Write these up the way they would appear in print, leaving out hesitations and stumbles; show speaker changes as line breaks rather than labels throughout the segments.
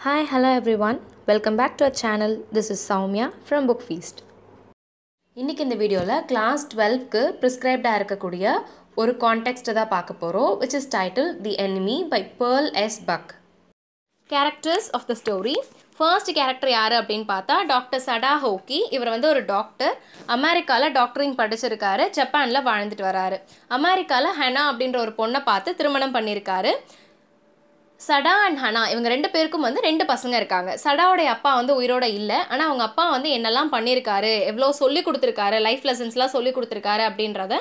Hi, hello everyone. Welcome back to our channel. This is Soumya from Book Feast. இன்னைக்கு இந்த வீடியோல class 12க்கு prescribed-ஆ இருக்கக்கூடிய ஒரு கான்டெக்ஸ்ட் தான் பார்க்க போறோம், which is titled The Enemy by Pearl S. Buck. Characters of the story. First character யாரு அப்படின்னு பார்த்தா டாக்டர் சடா ஹோக்கி. இவர் வந்து ஒரு டாக்டர், அமெரிக்காவில் டாக்டரிங் படிச்சிருக்காரு, ஜப்பானில் வாழ்ந்துட்டு வராரு. அமெரிக்காவில் ஹனா அப்படின்ற ஒரு பொண்ணை பார்த்து திருமணம் பண்ணியிருக்காரு. சடா அண்ட் ஹனா இவங்க ரெண்டு பேருக்கும் வந்து ரெண்டு பசங்க இருக்காங்க. சடாவுடைய அப்பா வந்து உயிரோட இல்லை, ஆனால் அவங்க அப்பா வந்து என்னெல்லாம் பண்ணியிருக்காரு, எவ்வளோ சொல்லி கொடுத்துருக்காரு, லைஃப் லெசன்ஸ்லாம் சொல்லி கொடுத்துருக்காரு அப்படின்றத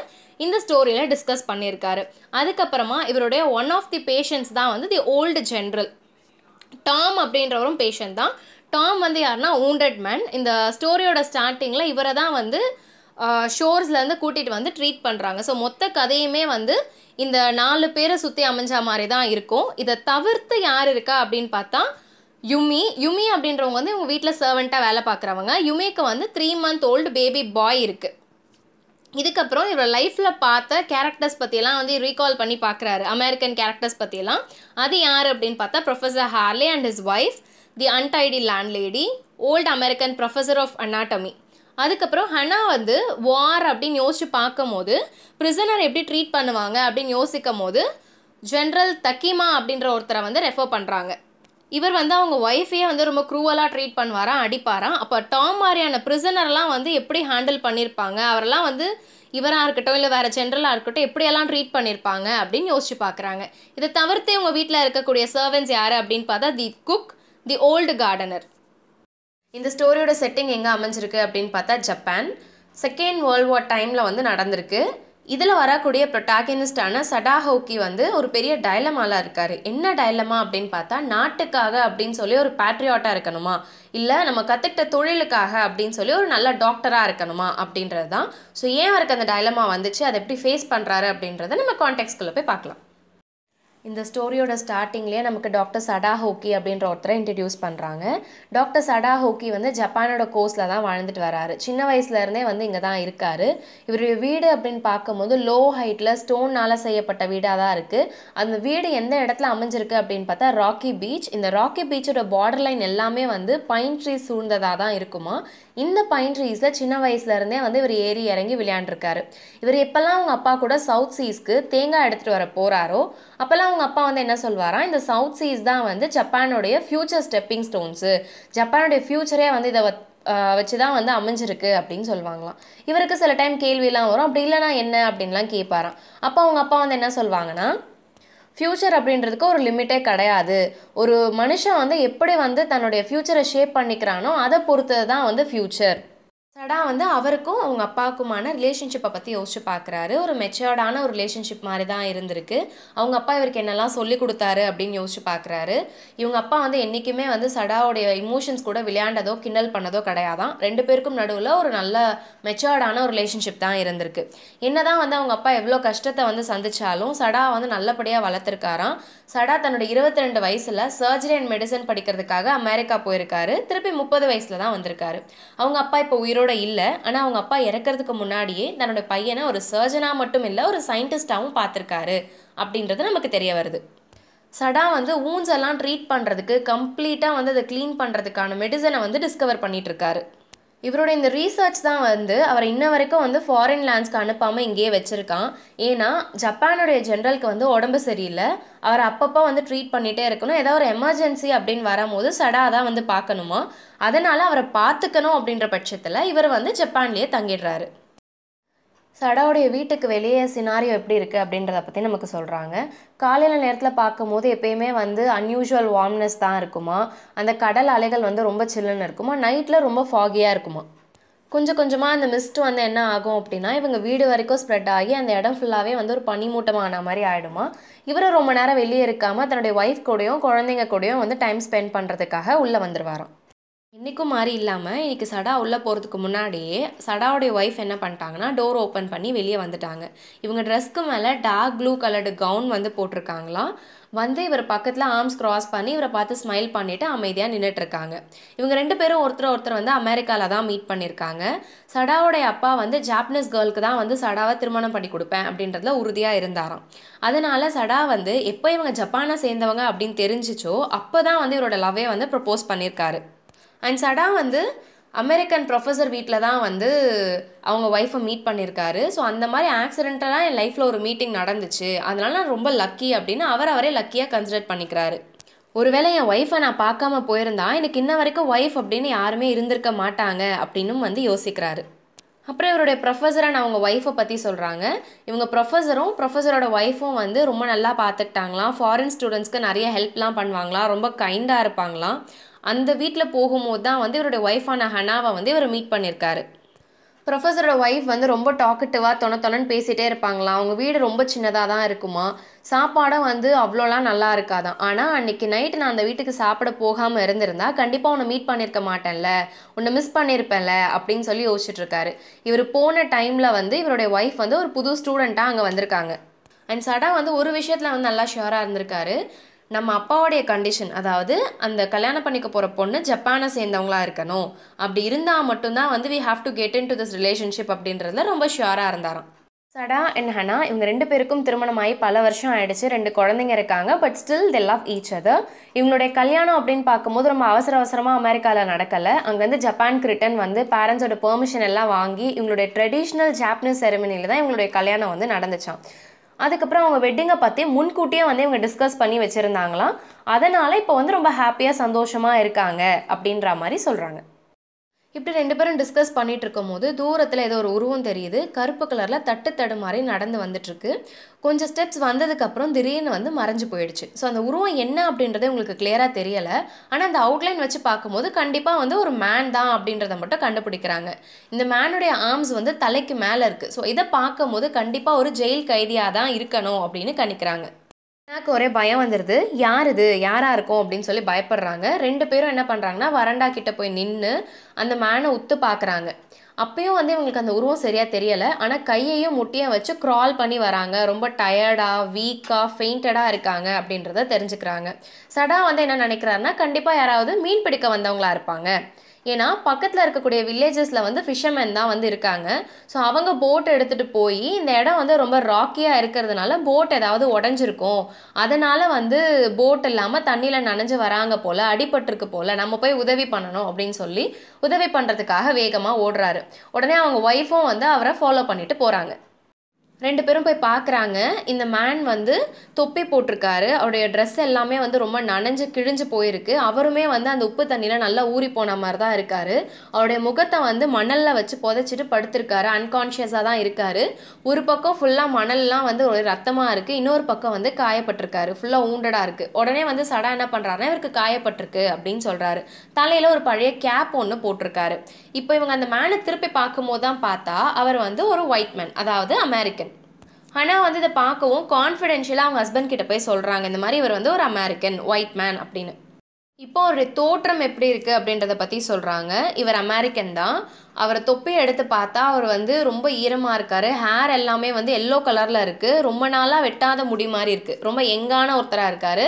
இந்த ஸ்டோரியில் டிஸ்கஸ் பண்ணியிருக்காரு. அதுக்கப்புறமா இவருடைய ஒன் ஆஃப் தி பேஷண்ட்ஸ் தான் வந்து தி ஓல்டு ஜென்ரல் டாம் அப்படின்றவரும் பேஷண்ட் தான். டாம் வந்து யாருன்னா wounded man. இந்த ஸ்டோரியோட ஸ்டார்டிங்கில் இவரை தான் வந்து ஷோர்ஸ்லேருந்து கூட்டிகிட்டு வந்து ட்ரீட் பண்ணுறாங்க. ஸோ மொத்த கதையுமே வந்து இந்த 4 பேரை சுற்றி அமைஞ்ச மாதிரி தான் இருக்கும். இதை தவிர்த்து யார் இருக்கா அப்படின்னு பார்த்தா யுமி அப்படின்றவங்க வந்து இவங்க வீட்டில் சர்வெண்ட்டாக வேலை பார்க்குறவங்க. யுமிக்கு வந்து 3 month old பேபி பாய் இருக்குது. இதுக்கப்புறம் இவர் லைஃப்பில் பார்த்த கேரக்டர்ஸ் பற்றியெல்லாம் வந்து ரீகால் பண்ணி பார்க்குறாரு, அமெரிக்கன் கேரக்டர்ஸ் பற்றியெல்லாம். அது யார் அப்படின்னு பார்த்தா professor Harley and his wife, the untidy landlady, old American professor of anatomy. அதுக்கப்புறம் ஹனா வந்து வார் அப்படின்னு யோசிச்சு பார்க்கும் போது பிரிசனர் எப்படி ட்ரீட் பண்ணுவாங்க அப்படின்னு யோசிக்கும் போது ஜென்ரல் தக்கிமா அப்படின்ற ஒருத்தரை வந்து ரெஃபர் பண்ணுறாங்க. இவர் வந்து அவங்க ஒய்ஃபையே வந்து ரொம்ப க்ரூவலாக ட்ரீட் பண்ணுவாராம், அடிப்பாராம். அப்போ டாம் மாதிரியான பிரிசனர்லாம் வந்து எப்படி ஹேண்டில் பண்ணியிருப்பாங்க, அவரெல்லாம் வந்து இவராக இருக்கட்டும் இல்லை வேறு ஜென்ரலாக இருக்கட்டும் எப்படியெல்லாம் ட்ரீட் பண்ணியிருப்பாங்க அப்படின்னு யோசிச்சு பார்க்குறாங்க. இதை தவிர்த்து உங்கள் வீட்டில் இருக்கக்கூடிய சர்வன்ஸ் யார் அப்படின்னு பார்த்தா தி குக், தி ஓல்டு கார்டனர். இந்த ஸ்டோரியோட செட்டிங் எங்கே அமைஞ்சிருக்கு அப்படின்னு பார்த்தா ஜப்பான். செகண்ட் வேர்ல்ட் வார் டைமில் வந்து நடந்திருக்கு. இதில் வரக்கூடிய ப்ரொட்டாகனிஸ்டான சடா ஹோக்கி வந்து ஒரு பெரிய டைலமாலாம் இருக்கார். என்ன டைலமா அப்படின்னு பார்த்தா நாட்டுக்காக அப்படின்னு சொல்லி ஒரு பேட்ரியாட்டாக இருக்கணுமா, இல்லை நம்ம கற்றுக்கிட்ட தொழிலுக்காக அப்படின்னு சொல்லி ஒரு நல்ல டாக்டராக இருக்கணுமா அப்படின்றது தான். ஸோ ஏன் அவருக்கு அந்த டைலமா வந்துச்சு, அதை எப்படி ஃபேஸ் பண்ணுறாரு அப்படின்றத நம்ம கான்டெக்ஸ்ட்குள்ளே போய் பார்க்கலாம். இந்த ஸ்டோரியோட ஸ்டார்டிங்லேயே நமக்கு டாக்டர் சடா ஹோக்கி அப்படின்ற ஒருத்தரை இன்ட்ரடியூஸ் பண்ணுறாங்க. டாக்டர் சடா ஹோக்கி வந்து ஜப்பானோட கோஸ்டில் தான் வாழ்ந்துட்டு வராரு. சின்ன வயசுலேருந்தே வந்து இங்கே தான் இருக்கார். இவருடைய வீடு அப்படின்னு பார்க்கும்போது லோ ஹைட்டில் ஸ்டோன்னால் செய்யப்பட்ட வீடாக தான் இருக்குது. அந்த வீடு எந்த இடத்துல அமைஞ்சிருக்கு அப்படின்னு பார்த்தா ராக்கி பீச். இந்த ராக்கி பீச்சோட பார்டர் லைன் எல்லாமே வந்து பைன் ட்ரீஸ் சூழ்ந்ததாக தான் இருக்குமா. இந்த பைன் ட்ரீஸில் சின்ன வயசுலேருந்தே வந்து இவர் ஏறி இறங்கி விளையாண்டுருக்காரு. இவர் எப்போல்லாம் அவங்க அப்பா கூட சவுத் சீஸ்க்கு தேங்காய் எடுத்துகிட்டு வர போகிறாரோ அப்போல்லாம் அவங்க அப்பா வந்து என்ன சொல்வாராம், இந்த சவுத் சீஸ் தான் வந்து ஜப்பானுடைய ஃபியூச்சர் ஸ்டெப்பிங் ஸ்டோன்ஸு, ஜப்பானுடைய ஃபியூச்சரே வந்து இதை வச்சு தான் வந்து அமைஞ்சிருக்கு அப்படின்னு சொல்லுவாங்களாம். இவருக்கு சில டைம் கேள்வியெல்லாம் வரும், அப்படி இல்லைனா என்ன அப்படின்லாம் கேட்பாராம். அப்போ அவங்க அப்பா வந்து என்ன சொல்வாங்கன்னா, ஃப்யூச்சர் அப்படின்றதுக்கு ஒரு லிமிட்டே கிடையாது, ஒரு மனுஷன் வந்து எப்படி வந்து தன்னுடைய ஃப்யூச்சரை ஷேப் பண்ணிக்கிறானோ அதை பொறுத்தது தான் வந்து ஃப்யூச்சர். சடா வந்து அவருக்கும் அவங்க அப்பாவுக்குமான ரிலேஷன்ஷிப்பை பற்றி யோசிச்சு பார்க்குறாரு. ஒரு மெச்சூர்டான ஒரு ரிலேஷன்ஷிப் மாதிரி தான் இருந்திருக்கு. அவங்க அப்பா இவருக்கு என்னெல்லாம் சொல்லி கொடுத்தாரு அப்படின்னு யோசிச்சு பார்க்குறாரு. இவங்க அப்பா வந்து என்றைக்குமே வந்து சடாவுடைய இமோஷன்ஸ் கூட விளையாண்டதோ கிண்டல் பண்ணதோ கிடையாதான். ரெண்டு பேருக்கும் நடுவில் ஒரு நல்ல மெச்சூர்டான ஒரு ரிலேஷன்ஷிப் தான் இருந்திருக்கு. என்னதான் வந்து அவங்க அப்பா எவ்வளோ கஷ்டத்தை வந்து சந்திச்சாலும் சடா வந்து நல்லபடியாக வளர்த்துருக்காராம். சடா தன்னோட 22 வயசில் சர்ஜரி அண்ட் மெடிசன் படிக்கிறதுக்காக அமெரிக்கா போயிருக்காரு. திருப்பி 30 வயசில் தான் வந்திருக்காரு. அவங்க அப்பா இப்போ உயிரோட இல்லை, ஆனால் அவங்க அப்பா இறக்கிறதுக்கு முன்னாடியே தன்னோட பையனை ஒரு சர்ஜனாக மட்டும் இல்லை ஒரு சயின்டிஸ்டாகவும் பார்த்துருக்காரு அப்படின்றது நமக்கு தெரிய வருது. சடா வந்து வூண்ட்ஸ் எல்லாம் ட்ரீட் பண்ணுறதுக்கு கம்ப்ளீட்டாக வந்து அதை க்ளீன் பண்ணுறதுக்கான மெடிசனை வந்து டிஸ்கவர் பண்ணிட்டு இருக்காரு. இவரோட இந்த ரீசர்ச் தான் வந்து அவர் இன்ன வரைக்கும் வந்து ஃபாரின் லேண்ட்ஸ்க்கு அனுப்பாமல் இங்கேயே வச்சுருக்கான். ஏன்னா ஜப்பானுடைய ஜென்ரலுக்கு வந்து உடம்பு சரியில்லை, அவர் அப்பப்போ வந்து ட்ரீட் பண்ணிகிட்டே இருக்கணும். ஏதாவது ஒரு எமர்ஜென்சி அப்படின்னு வரும்போது சடா தான் வந்து பார்க்கணுமா, அதனால் அவரை பார்த்துக்கணும் அப்படின்ற பட்சத்தில் இவர் வந்து ஜப்பான்லேயே தங்கிடுறாரு. சடாவுடைய வீட்டுக்கு வெளியே சினாரியோ எப்படி இருக்குது அப்படின்றத பற்றி நமக்கு சொல்கிறாங்க. காலையில் நேரத்தில் பார்க்கும்போது எப்பயுமே வந்து அன்யூஷுவல் வார்ம்னஸ் தான் இருக்குமா, அந்த கடல் அலைகள் வந்து ரொம்ப சில்லுன்னு இருக்குமா, நைட்டில் ரொம்ப ஃபாகியாக இருக்குமா. கொஞ்சம் கொஞ்சமாக அந்த மிஸ்ட் வந்து என்ன ஆகும் அப்படின்னா இவங்க வீடு வரைக்கும் ஸ்ப்ரெட் ஆகி அந்த இடம் ஃபுல்லாகவே வந்து ஒரு பனிமூட்டமான மாதிரி ஆகிடுமா. இவரும் ரொம்ப நேரம் வெளியே இருக்காமல் தன்னுடைய ஒய்ஃப் கூடயும் குழந்தைங்க கூடயும் வந்து டைம் ஸ்பெண்ட் பண்ணுறதுக்காக உள்ளே வந்துடுவாராம். இன்றைக்கும் மாதிரி இல்லாமல் இன்றைக்கி சடா உள்ளே போகிறதுக்கு முன்னாடியே சடாவுடைய ஒய்ஃப் என்ன பண்ணிட்டாங்கன்னா டோர் ஓப்பன் பண்ணி வெளியே வந்துட்டாங்க. இவங்க ட்ரெஸ்க்கு மேலே டார்க் ப்ளூ கலர்டு கவுன் வந்து போட்டிருக்காங்களாம். வந்து இவர் பக்கத்தில் ஆர்ம்ஸ் க்ராஸ் பண்ணி இவரை பார்த்து ஸ்மைல் பண்ணிவிட்டு அமைதியாக நின்றுட்டுருக்காங்க. இவங்க 2 பேரும் ஒருத்தர் வந்து அமெரிக்காவில் தான் மீட் பண்ணியிருக்காங்க. சடாவுடைய அப்பா வந்து ஜாப்பனீஸ் கேர்ளுக்கு தான் வந்து சடாவை திருமணம் பண்ணி கொடுப்பேன் அப்படின்றதுல உறுதியாக இருந்தாராம். அதனால சடா வந்து எப்போ இவங்க ஜப்பானை சேர்ந்தவங்க அப்படின்னு தெரிஞ்சிச்சோ அப்போ தான் வந்து இவரோட லவ்வே வந்து ப்ரப்போஸ் பண்ணியிருக்காரு. அண்ட் சடா வந்து அமெரிக்கன் ப்ரொஃபஸர் வீட்டில் தான் வந்து அவங்க ஒய்ஃபை மீட் பண்ணியிருக்காரு. ஸோ அந்த மாதிரி ஆக்சிடென்டலாக என் லைஃப்பில் ஒரு மீட்டிங் நடந்துச்சு, அதனால நான் ரொம்ப லக்கி அப்படின்னு அவரே லக்கியாக கன்சிடர் பண்ணிக்கிறாரு. ஒருவேளை என் ஒய்ஃபை நான் பார்க்காம போயிருந்தா எனக்கு இன்ன வரைக்கும் ஒய்ஃப் அப்படின்னு யாருமே இருந்திருக்க மாட்டாங்க அப்படின்னும் வந்து யோசிக்கிறாரு. அப்புறம் இவருடைய ப்ரொஃபஸரை நான் அவங்க ஒய்ஃபை பற்றி சொல்கிறாங்க. இவங்க ப்ரொஃபஸரோட ஒய்ஃபும் வந்து ரொம்ப நல்லா பார்த்துக்கிட்டாங்களாம். ஃபாரின் ஸ்டூடெண்ட்ஸ்க்கு நிறைய ஹெல்ப்லாம் பண்ணுவாங்களாம், ரொம்ப கைண்டாக இருப்பாங்களாம். அந்த வீட்டில் போகும்போது தான் வந்து இவருடைய ஒய்ஃபான ஹனாவை வந்து இவர் மீட் பண்ணியிருக்காரு. ப்ரொஃபஸரோட ஒய்ஃப் வந்து ரொம்ப டாக்கட்டிவாக தொணன்னு பேசிகிட்டே இருப்பாங்களாம். அவங்க வீடு ரொம்ப சின்னதாக தான் இருக்குமா, சாப்பாடும் வந்து அவ்வளோலாம் நல்லா இருக்காதான். ஆனால் அன்றைக்கி நைட்டு நான் அந்த வீட்டுக்கு சாப்பிட போகாமல் இருந்திருந்தா கண்டிப்பாக உன்னை மீட் பண்ணியிருக்க மாட்டேன்ல, உன்னை மிஸ் பண்ணியிருப்பேன்ல அப்படின்னு சொல்லி யோசிச்சுட்ருக்காரு. இவர் போன டைமில் வந்து இவருடைய ஒய்ஃப் வந்து ஒரு புது ஸ்டூடெண்ட்டாக அங்கே வந்திருக்காங்க. அண்ட் சடா வந்து ஒரு விஷயத்தில் வந்து நல்லா ஷுவராக இருந்திருக்காரு. நம்ம அப்பாவுடைய கண்டிஷன், அதாவது அந்த கல்யாணம் பண்ணிக்க போகிற பொண்ணு ஜப்பானை சேர்ந்தவங்களா இருக்கணும், அப்படி இருந்தால் மட்டும்தான் வந்து we have to get in to this relationship அப்படின்றதுல ரொம்ப ஷுவராக இருந்தாராம். சடா அண்ட் ஹனா இவங்க 2 பேருக்கும் திருமணமாகி பல வருஷம் ஆயிடுச்சு, 2 குழந்தைங்க இருக்காங்க. But still they love each other. இவங்களுடைய கல்யாணம் அப்படின்னு பார்க்கும்போது ரொம்ப அவசரமாக அமெரிக்காவில் நடக்கலை. அங்கேருந்து ஜப்பானுக்கு ரிட்டன் வந்து பேரண்ட்ஸோட பெர்மிஷன் எல்லாம் வாங்கி இவங்களுடைய ட்ரெடிஷ்னல் ஜாப்பனீஸ் செரமனியில் தான் இவங்களுடைய கல்யாணம் வந்து நடந்துச்சான். அதுக்கப்புறம் அவங்க வெட்டிங்கை பற்றி முன்கூட்டியே வந்து இவங்க டிஸ்கஸ் பண்ணி வச்சுருந்தாங்களாம். அதனால் இப்போ வந்து ரொம்ப ஹாப்பியாக சந்தோஷமாக இருக்காங்க அப்படின்ற மாதிரி சொல்கிறாங்க. இப்படி 2 பேரும் டிஸ்கஸ் பண்ணிட்டு இருக்கும் போது தூரத்தில் ஏதோ ஒரு உருவம் தெரியுது. கருப்பு கலரில் தட்டு மாதிரி நடந்து வந்துட்டுருக்கு. கொஞ்சம் ஸ்டெப்ஸ் வந்ததுக்கப்புறம் திடீர்னு வந்து மறைஞ்சு போயிடுச்சு. ஸோ அந்த உருவம் என்ன அப்படின்றத உங்களுக்கு கிளியராக தெரியலை. ஆனால் அந்த அவுட்லைன் வச்சு பார்க்கும்போது கண்டிப்பாக வந்து ஒரு மேன் தான் அப்படின்றத மட்டும் கண்டுபிடிக்கிறாங்க. இந்த மேனுடைய ஆர்ம்ஸ் வந்து தலைக்கு மேலே இருக்குது. ஸோ இதை பார்க்கும்போது கண்டிப்பாக ஒரு ஜெயில் கைதியாக தான் இருக்கணும் அப்படின்னு கணிக்கிறாங்க. எனக்கு ஒரே பயம் வந்துடுது, யாராக இருக்கும் அப்படின்னு சொல்லி பயப்படுறாங்க. 2 பேரும் என்ன பண்ணுறாங்கன்னா வரண்டா கிட்ட போய் நின்று அந்த மேனை உத்து பார்க்குறாங்க. அப்பயும் வந்து இவங்களுக்கு அந்த உருவம் சரியாக தெரியலை. ஆனால் கையையும் முட்டியும் வச்சு க்ரால் பண்ணி வராங்க. ரொம்ப டயர்டாக வீக்காக ஃபெயிண்டடாக இருக்காங்க அப்படின்றத தெரிஞ்சுக்கிறாங்க. சடா வந்து என்ன நினைக்கிறாருன்னா கண்டிப்பாக யாராவது மீன் பிடிக்க வந்தவங்களா இருப்பாங்க. ஏன்னா பக்கத்தில் இருக்கக்கூடிய வில்லேஜஸில் வந்து ஃபிஷர்மேன் தான் வந்து இருக்காங்க. ஸோ அவங்க போட் எடுத்துகிட்டு போய் இந்த இடம் வந்து ரொம்ப ராக்கியாக இருக்கிறதுனால போட் ஏதாவது உடஞ்சிருக்கும், அதனால் வந்து போட் இல்லாமல் தண்ணியில் நனைஞ்சு வராங்க போல், அடிபட்டிருக்கு போல், நம்ம போய் உதவி பண்ணணும் அப்படின்னு சொல்லி உதவி பண்ணுறதுக்காக வேகமாக ஓடுறாரு. உடனே அவங்க ஒய்ஃபும் வந்து அவரை ஃபாலோ பண்ணிட்டு போகிறாங்க. 2 பேரும் போய் பார்க்குறாங்க. இந்த மேன் வந்து தொப்பி போட்டிருக்காரு. அவருடைய ட்ரெஸ் எல்லாமே வந்து ரொம்ப நனைஞ்சு கிழிஞ்சு போயிருக்கு. அவருமே வந்து அந்த உப்பு தண்ணியில் நல்லா ஊறி போன மாதிரி தான் இருக்கார். அவருடைய முகத்தை வந்து மணலில் வச்சு புதைச்சிட்டு படுத்திருக்காரு. அன்கான்ஷியஸாக தான் இருக்கார். ஒரு பக்கம் ஃபுல்லாக மணல்லாம் வந்து ஒரு ரத்தமாக இருக்குது, இன்னொரு பக்கம் வந்து காயப்பட்டிருக்காரு, ஃபுல்லாக ஊண்டடாக இருக்குது. உடனே வந்து சடா என்ன பண்ணுறாருன்னா இவருக்கு காயப்பட்டிருக்கு அப்படின்னு சொல்கிறாரு. தலையில் ஒரு பழைய கேப் ஒன்று போட்டிருக்காரு. இப்போ இவங்க அந்த மேனை திருப்பி பார்க்கும்போது தான் பார்த்தா அவர் வந்து ஒரு ஒயிட் மேன், அதாவது அமெரிக்கன். ஆனால் வந்து இதை பார்க்கவும் கான்ஃபிடென்ஷியலாக அவங்க ஹஸ்பண்ட் கிட்ட போய் சொல்கிறாங்க, இந்த மாதிரி இவர் வந்து ஒரு அமெரிக்கன் ஒயிட் மேன் அப்படின்னு. இப்போ அவருடைய தோற்றம் எப்படி இருக்குது அப்படின்றத பற்றி சொல்கிறாங்க. இவர் அமெரிக்கன் தான். அவரை தொப்பி எடுத்து பார்த்தா அவர் வந்து ரொம்ப ஈரமாக இருக்கார். ஹேர் எல்லாமே வந்து எல்லோ கலரில் இருக்குது. ரொம்ப நாளாக வெட்டாத முடி மாதிரி இருக்குது. ரொம்ப யங்கான ஒருத்தராக இருக்கார்.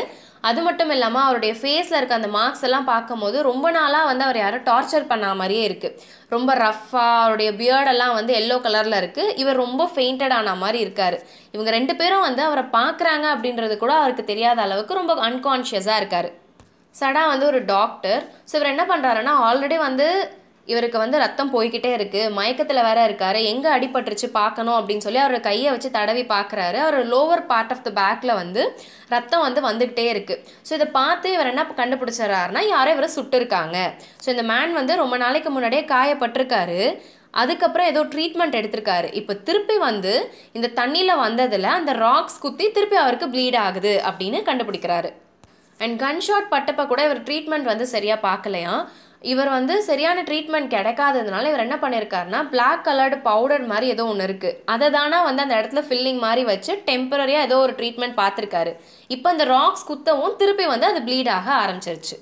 அது மட்டும் இல்லாமல் அவருடைய ஃபேஸில் இருக்க அந்த மார்க்ஸ் எல்லாம் பார்க்கும்போது ரொம்ப நாளாக வந்து அவர் யாரும் டார்ச்சர் பண்ண மாதிரியே இருக்குது. ரொம்ப ரஃப்பாக அவருடைய பியர்டெல்லாம் வந்து எல்லோ கலரில் இருக்குது. இவர் ரொம்ப ஃபெயிண்டட் ஆன மாதிரி இருக்கார். இவங்க 2 பேரும் வந்து அவரை பார்க்குறாங்க அப்படின்றது கூட அவருக்கு தெரியாத அளவுக்கு ரொம்ப அன்கான்ஷியஸாக இருக்கார். சடா வந்து ஒரு டாக்டர். ஸோ இவர் என்ன பண்ணுறாருன்னா ஆல்ரெடி வந்து இவருக்கு வந்து ரத்தம் போய்கிட்டே இருக்குது, மயக்கத்தில் வேற இருக்காரு, எங்கே அடிபட்டுருச்சு பார்க்கணும் அப்படின்னு சொல்லி அவரோட கையை வச்சு தடவி பார்க்குறாரு. அவர் லோவர் பார்ட் ஆஃப் த பேக்கில் வந்து ரத்தம் வந்து வந்துக்கிட்டே இருக்குது. ஸோ இதை பார்த்து இவர் என்ன கண்டுபிடிச்சிடறாருன்னா யாரோ இவரை சுட்டுருக்காங்க. ஸோ இந்த மேன் வந்து ரொம்ப நாளைக்கு முன்னாடியே காயப்பட்டிருக்காரு. அதுக்கப்புறம் ஏதோ ட்ரீட்மெண்ட் எடுத்திருக்காரு. இப்போ திருப்பி வந்து இந்த தண்ணியில் வந்ததில் அந்த ராக்ஸ் குத்தி திருப்பி அவருக்கு ப்ளீட் ஆகுது அப்படின்னு கண்டுபிடிக்கிறாரு. அண்ட் கன்ஷாட் பட்டப்போ கூட இவர் ட்ரீட்மெண்ட் வந்து சரியாக பார்க்கலையா. இவர் வந்து சரியான ட்ரீட்மெண்ட் கிடைக்காததுனால இவர் என்ன பண்ணியிருக்காருன்னா பிளாக் கலர்டு பவுடர் மாதிரி ஏதோ ஒன்று இருக்குது, அதை தானா வந்து அந்த இடத்துல ஃபில்லிங் மாதிரி வச்சு டெம்பரரியாக ஏதோ ஒரு ட்ரீட்மெண்ட் பார்த்துருக்காரு. இப்போ அந்த ராக்ஸ் குத்தவும் திருப்பி வந்து அது ப்ளீட் ஆக ஆரம்பிச்சிருச்சு.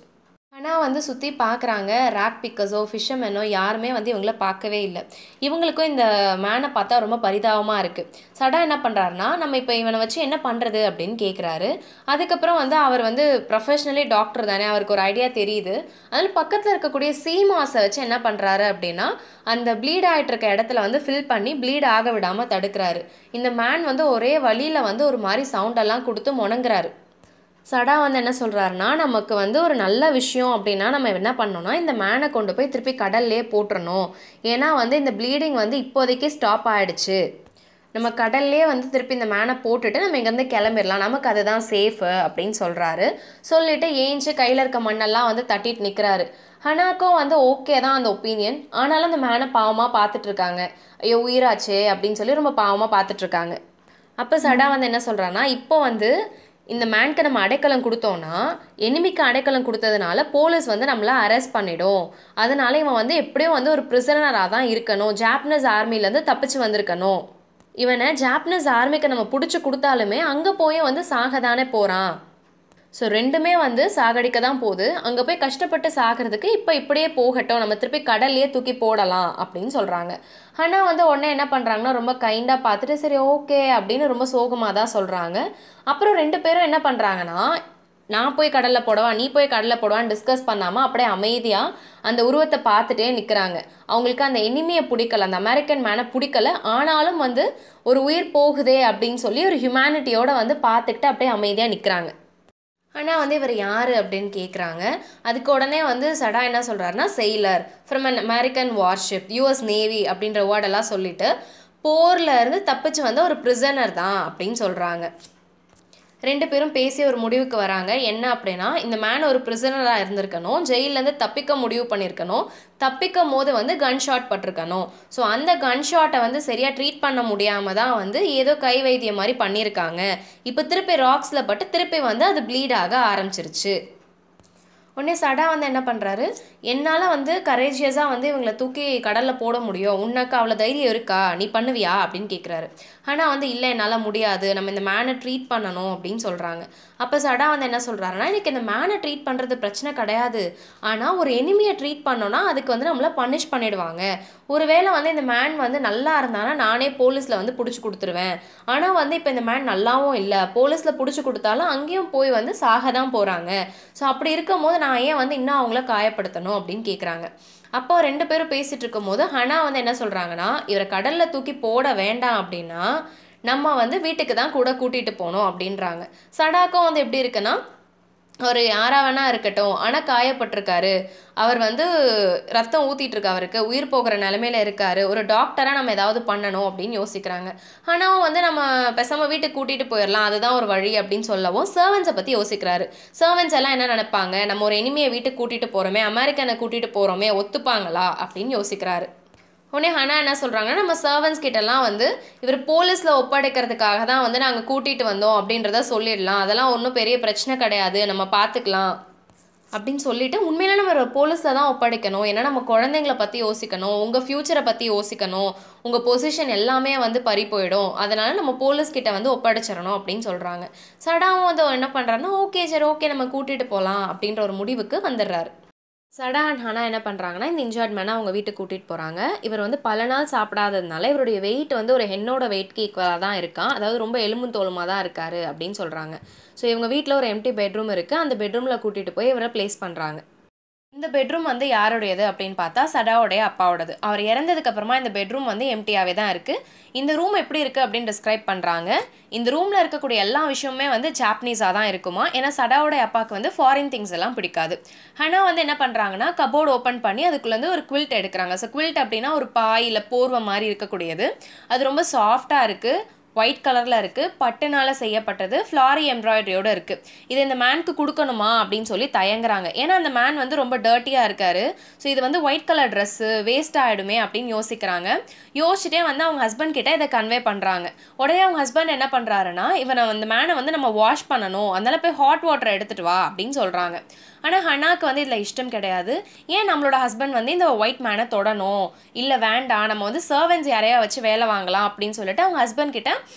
ஆனால் வந்து சுற்றி பார்க்குறாங்க, ராக் பிக்கர்ஸோ ஃபிஷர்மேனோ யாருமே வந்து இவங்கள பார்க்கவே இல்லை. இவங்களுக்கும் இந்த மேனை பார்த்தா ரொம்ப பரிதாபமாக இருக்குது. சடா என்ன பண்ணுறாருனா, நம்ம இப்போ இவனை வச்சு என்ன பண்ணுறது அப்படின்னு கேட்குறாரு. அதுக்கப்புறம் வந்து அவர் வந்து ப்ரொஃபஷ்னலி டாக்டர் தானே, அவருக்கு ஒரு ஐடியா தெரியுது. அதில் பக்கத்தில் இருக்கக்கூடிய சீமாஸை வச்சு என்ன பண்ணுறாரு அப்படின்னா, அந்த ப்ளீட் ஆகிட்டு இருக்க இடத்துல வந்து ஃபில் பண்ணி ப்ளீட் ஆக விடாமல் தடுக்கிறாரு. இந்த மேன் வந்து ஒரே வழியில் வந்து ஒரு மாதிரி சவுண்டெல்லாம் கொடுத்து முணங்குறாரு. சடா வந்து என்ன சொல்கிறாருன்னா, நமக்கு வந்து ஒரு நல்ல விஷயம் அப்படின்னா நம்ம என்ன பண்ணோம்னா, இந்த மேனை கொண்டு போய் திருப்பி கடல்லே போட்டுறணும். ஏன்னா வந்து இந்த ப்ளீடிங் வந்து இப்போதைக்கு ஸ்டாப் ஆகிடுச்சு. நம்ம கடல்லே வந்து திருப்பி இந்த மேனை போட்டுட்டு நம்ம இங்கேருந்து கிளம்பிடலாம், நமக்கு அதுதான் சேஃபு அப்படின்னு சொல்கிறாரு. சொல்லிவிட்டு ஏஞ்சி கையில் இருக்க மண்ணெல்லாம் வந்து தட்டிட்டு நிற்கிறாரு. ஹனாக்கும் வந்து ஓகே தான் அந்த ஒப்பீனியன். ஆனாலும் அந்த மேனை பாவமாக பார்த்துட்ருக்காங்க. ஐயோ உயிராச்சே அப்படின்னு சொல்லி ரொம்ப பாவமாக பார்த்துட்ருக்காங்க. அப்போ சடா வந்து என்ன சொல்கிறான்னா, இப்போ வந்து இந்த மேனுக்கு நம்ம அடைக்கலம் கொடுத்தோன்னா, எனிமிக்கு அடைக்கலம் கொடுத்ததுனால போலீஸ் வந்து நம்மளை அரெஸ்ட் பண்ணிடும். அதனால இவன் வந்து எப்படியும் வந்து ஒரு பிரிசனராக தான் இருக்கணும், ஜாப்பனீஸ் ஆர்மிலேருந்து தப்பிச்சு வந்திருக்கணும். இவனை ஜாப்பனீஸ் ஆர்மிக்கு நம்ம பிடிச்சி கொடுத்தாலுமே அங்கே போய் வந்து சாக தானே போகிறான். ஸோ ரெண்டுமே வந்து சாகடிக்க தான் போகுது. அங்கே போய் கஷ்டப்பட்டு சாகிறதுக்கு இப்போ இப்படியே போகட்டும், நம்ம திருப்பி கடல்லையே தூக்கி போடலாம் அப்படின்னு சொல்கிறாங்க. ஆனால் வந்து உடனே என்ன பண்ணுறாங்கன்னா, ரொம்ப கைண்டாக பார்த்துட்டு சரி ஓகே அப்படின்னு ரொம்ப சோகமாக தான் சொல்கிறாங்க. அப்புறம் 2 பேரும் என்ன பண்ணுறாங்கன்னா, நான் போய் கடலில் போடவா நீ போய் கடலில் போடவான்னு டிஸ்கஸ் பண்ணாமல் அப்படியே அமைதியாக அந்த உருவத்தை பார்த்துட்டே நிற்கிறாங்க. அவங்களுக்கு அந்த எனிமியை பிடிக்கல, அந்த அமெரிக்கன் மேனை பிடிக்கல. ஆனாலும் வந்து ஒரு உயிர் போகுதே அப்படின்னு சொல்லி ஒரு ஹியூமனிட்டியோட வந்து பார்த்துக்கிட்டு அப்படியே அமைதியாக நிற்கிறாங்க. ஆனால் வந்து இவர் யார் அப்படின்னு கேட்குறாங்க. அதுக்கு உடனே வந்து சடா என்ன சொல்கிறாருன்னா, sailor from an American worship, US navy அப்படின்ற வேர்டெல்லாம் சொல்லிட்டு போரில் இருந்து தப்பிச்சு வந்த ஒரு பிரிசனர் தான் அப்படின்னு சொல்கிறாங்க. 2 பேரும் பேசி ஒரு முடிவுக்கு வராங்க. என்ன அப்படின்னா, இந்த மேன் ஒரு பிரிசனராக இருந்திருக்கணும், ஜெயிலேருந்து தப்பிக்க முடிவு பண்ணியிருக்கணும். தப்பிக்கும் போது வந்து கன் ஷாட் பட்டிருக்கணும். ஸோ அந்த கன் ஷாட்டை வந்து சரியாக ட்ரீட் பண்ண முடியாமல் தான் வந்து ஏதோ கை வைத்தியம் மாதிரி பண்ணியிருக்காங்க. இப்போ திருப்பி ராக்ஸில் பட்டு திருப்பி வந்து அது ப்ளீட் ஆக ஆரம்பிச்சிருச்சு. உடனே சடா வந்து என்ன பண்ணுறாரு, என்னால் வந்து கரேஜியஸாக வந்து இவங்களை தூக்கி கடலில் போட முடியும், உனக்கு அவ்வளோ தைரியம் இருக்கா, நீ பண்ணுவியா அப்படின்னு கேட்குறாரு. ஆனால் வந்து இல்லை என்னால் முடியாது, நம்ம இந்த மேனை ட்ரீட் பண்ணணும் அப்படின்னு சொல்கிறாங்க. அப்போ சடா வந்து என்ன சொல்கிறாருன்னா, எனக்கு இந்த மேனை ட்ரீட் பண்ணுறது பிரச்சனை கிடையாது, ஆனால் ஒரு எனிமியை ட்ரீட் பண்ணோன்னா அதுக்கு வந்து நம்மளை பனிஷ் பண்ணிடுவாங்க. ஒருவேளை வந்து இந்த மேன் வந்து நல்லா இருந்தானா நானே போலீஸில் வந்து பிடிச்சி கொடுத்துருவேன். ஆனால் வந்து இப்போ இந்த மேன் நல்லாவும் இல்லை, போலீஸில் பிடிச்சி கொடுத்தாலும் அங்கேயும் போய் வந்து சாக தான் போகிறாங்க. ஸோ அப்படி இருக்கும் போது நான் ஏன் வந்து இன்னும் அவங்கள காயப்படுத்தணும் அப்படின்னு கேட்குறாங்க. அப்போ 2 பேரும் பேசிகிட்டு இருக்கும் போது ஹனா வந்து என்ன சொல்கிறாங்கன்னா, இவரை கடலில் தூக்கி போட வேண்டாம் அப்படின்னா நம்ம வந்து வீட்டுக்கு தான் கூட கூட்டிகிட்டு போகணும் அப்படின்றாங்க. சடாக்கும் வந்து எப்படி இருக்குன்னா, அவர் யாராக வேணா இருக்கட்டும், ஆனால் காயப்பட்டிருக்காரு, அவர் வந்து ரத்தம் ஊற்றிட்டு இருக்கு, அவருக்கு உயிர் போகிற நிலமையில இருக்காரு, ஒரு டாக்டராக நம்ம ஏதாவது பண்ணணும் அப்படின்னு யோசிக்கிறாங்க. ஆனால் வந்து நம்ம பேசாமல் வீட்டுக்கு கூட்டிகிட்டு போயிடலாம், அதுதான் ஒரு வழி அப்படின்னு சொல்லவும் சர்வன்ஸை பற்றி யோசிக்கிறாரு. சர்வன்ஸ் எல்லாம் என்ன நினைப்பாங்க, நம்ம ஒரு எனிமியை வீட்டுக்கு கூட்டிகிட்டு போகிறோமே, அமெரிக்கனை கூட்டிகிட்டு போகிறோமே, ஒத்துப்பாங்களா அப்படின்னு யோசிக்கிறாரு. உடனே ஹனா என்ன சொல்கிறாங்கன்னா, நம்ம சர்வன்ஸ் கிட்டலாம் வந்து இவர் போலீஸில் ஒப்படைக்கிறதுக்காக தான் வந்து நாங்கள் கூட்டிகிட்டு வந்தோம் அப்படின்றத சொல்லிடலாம், அதெல்லாம் ஒன்றும் பெரிய பிரச்சனை கிடையாது, நம்ம பார்த்துக்கலாம் அப்படின்னு சொல்லிட்டு உண்மையில நம்ம போலீஸில் தான் ஒப்படைக்கணும். ஏன்னா நம்ம குழந்தைங்கள பற்றி யோசிக்கணும், உங்கள் ஃப்யூச்சரை பற்றி யோசிக்கணும், உங்கள் பொசிஷன் எல்லாமே வந்து பறி போயிடும், அதனால் நம்ம போலீஸ்கிட்ட வந்து ஒப்படைச்சிடணும் அப்படின்னு சொல்கிறாங்க. சடாவும் வந்து என்ன பண்ணுறாருன்னா, ஓகே சரி ஓகே நம்ம கூட்டிகிட்டு போகலாம் அப்படின்ற ஒரு முடிவுக்கு வந்துடுறாரு. சடா அண்ட் ஹனா என்ன பண்ணுறாங்கன்னா, இந்த இன்ஜர்ட் மேனை அவங்க வீட்டுக்கு கூட்டிகிட்டு போகிறாங்க. இவர் வந்து பல நாள் சாப்பிடாததுனால இவருடைய வெயிட் வந்து ஒரு ஹென்னோட வெயிட்க்கு ஈக்குவலாக தான் இருக்கான், அதாவது ரொம்ப எலும்பும் தோலுமாக தான் இருக்காரு அப்படின்னு சொல்கிறாங்க. ஸோ இவங்க வீட்டில் ஒரு எம்டி பெட்ரூம் இருக்குது, அந்த பெட்ரூமில் கூட்டிகிட்டு போய் இவரை ப்ளேஸ் பண்ணுறாங்க. இந்த பெட்ரூம் வந்து யாருடையது அப்படின்னு பார்த்தா சடாவுடைய அப்பாவோடது. அவர் இறந்ததுக்கு அப்புறமா இந்த பெட்ரூம் வந்து எம்டியாகவே தான் இருக்குது. இந்த ரூம் எப்படி இருக்குது அப்படின்னு டிஸ்கிரைப் பண்ணுறாங்க. இந்த ரூமில் இருக்கக்கூடிய எல்லா விஷயமுமே வந்து ஜாப்பனீஸாக தான் இருக்குமா, ஏன்னா சடாவுடைய அப்பாவுக்கு வந்து ஃபாரின் திங்ஸ் எல்லாம் பிடிக்காது. ஹனா வந்து என்ன பண்ணுறாங்கன்னா, கபோர்டு ஓப்பன் பண்ணி அதுக்குள்ளேருந்து ஒரு குவில்ட் எடுக்கிறாங்க. ஸோ குவில்ட் அப்படின்னா ஒரு பாய் இல்லை போர்வை மாதிரி இருக்கக்கூடியது. அது ரொம்ப சாஃப்டாக இருக்குது, ஒயிட் கலரில் இருக்குது, பட்டுனால் செய்யப்பட்டது, ஃப்ளாரி எம்ப்ராய்டரியோடு இருக்குது. இது இந்த மேனுக்கு கொடுக்கணுமா அப்படின்னு சொல்லி தயங்குறாங்க. ஏன்னா அந்த மேன் வந்து ரொம்ப டர்ட்டியாக இருக்கார். ஸோ இது வந்து ஒயிட் கலர் ட்ரெஸ்ஸு வேஸ்ட் ஆகிடுமே அப்படின்னு யோசிக்கிறாங்க. யோசிச்சுட்டே வந்து அவங்க ஹஸ்பண்ட் கிட்ட இதை கன்வே பண்ணுறாங்க. உடனே அவங்க ஹஸ்பண்ட் என்ன பண்ணுறாருன்னா, இவனை அந்த மேனை வந்து நம்ம வாஷ் பண்ணணும், அதனால் போய் ஹாட் வாட்டரை எடுத்துகிட்டு வா அப்படின்னு சொல்கிறாங்க. ஆனால் ஹனாக்கு வந்து இதில் இஷ்டம் கிடையாது. ஏன் நம்மளோட ஹஸ்பண்ட் வந்து இந்த ஒயிட் மேனை தொடணும், இல்லை வேண்டாம், நம்ம வந்து சர்வன்ஸ் யாரையா வச்சு வேலை வாங்கலாம் அப்படின்னு சொல்லிட்டு அவங்க ஹஸ்பண்ட் கிட்ட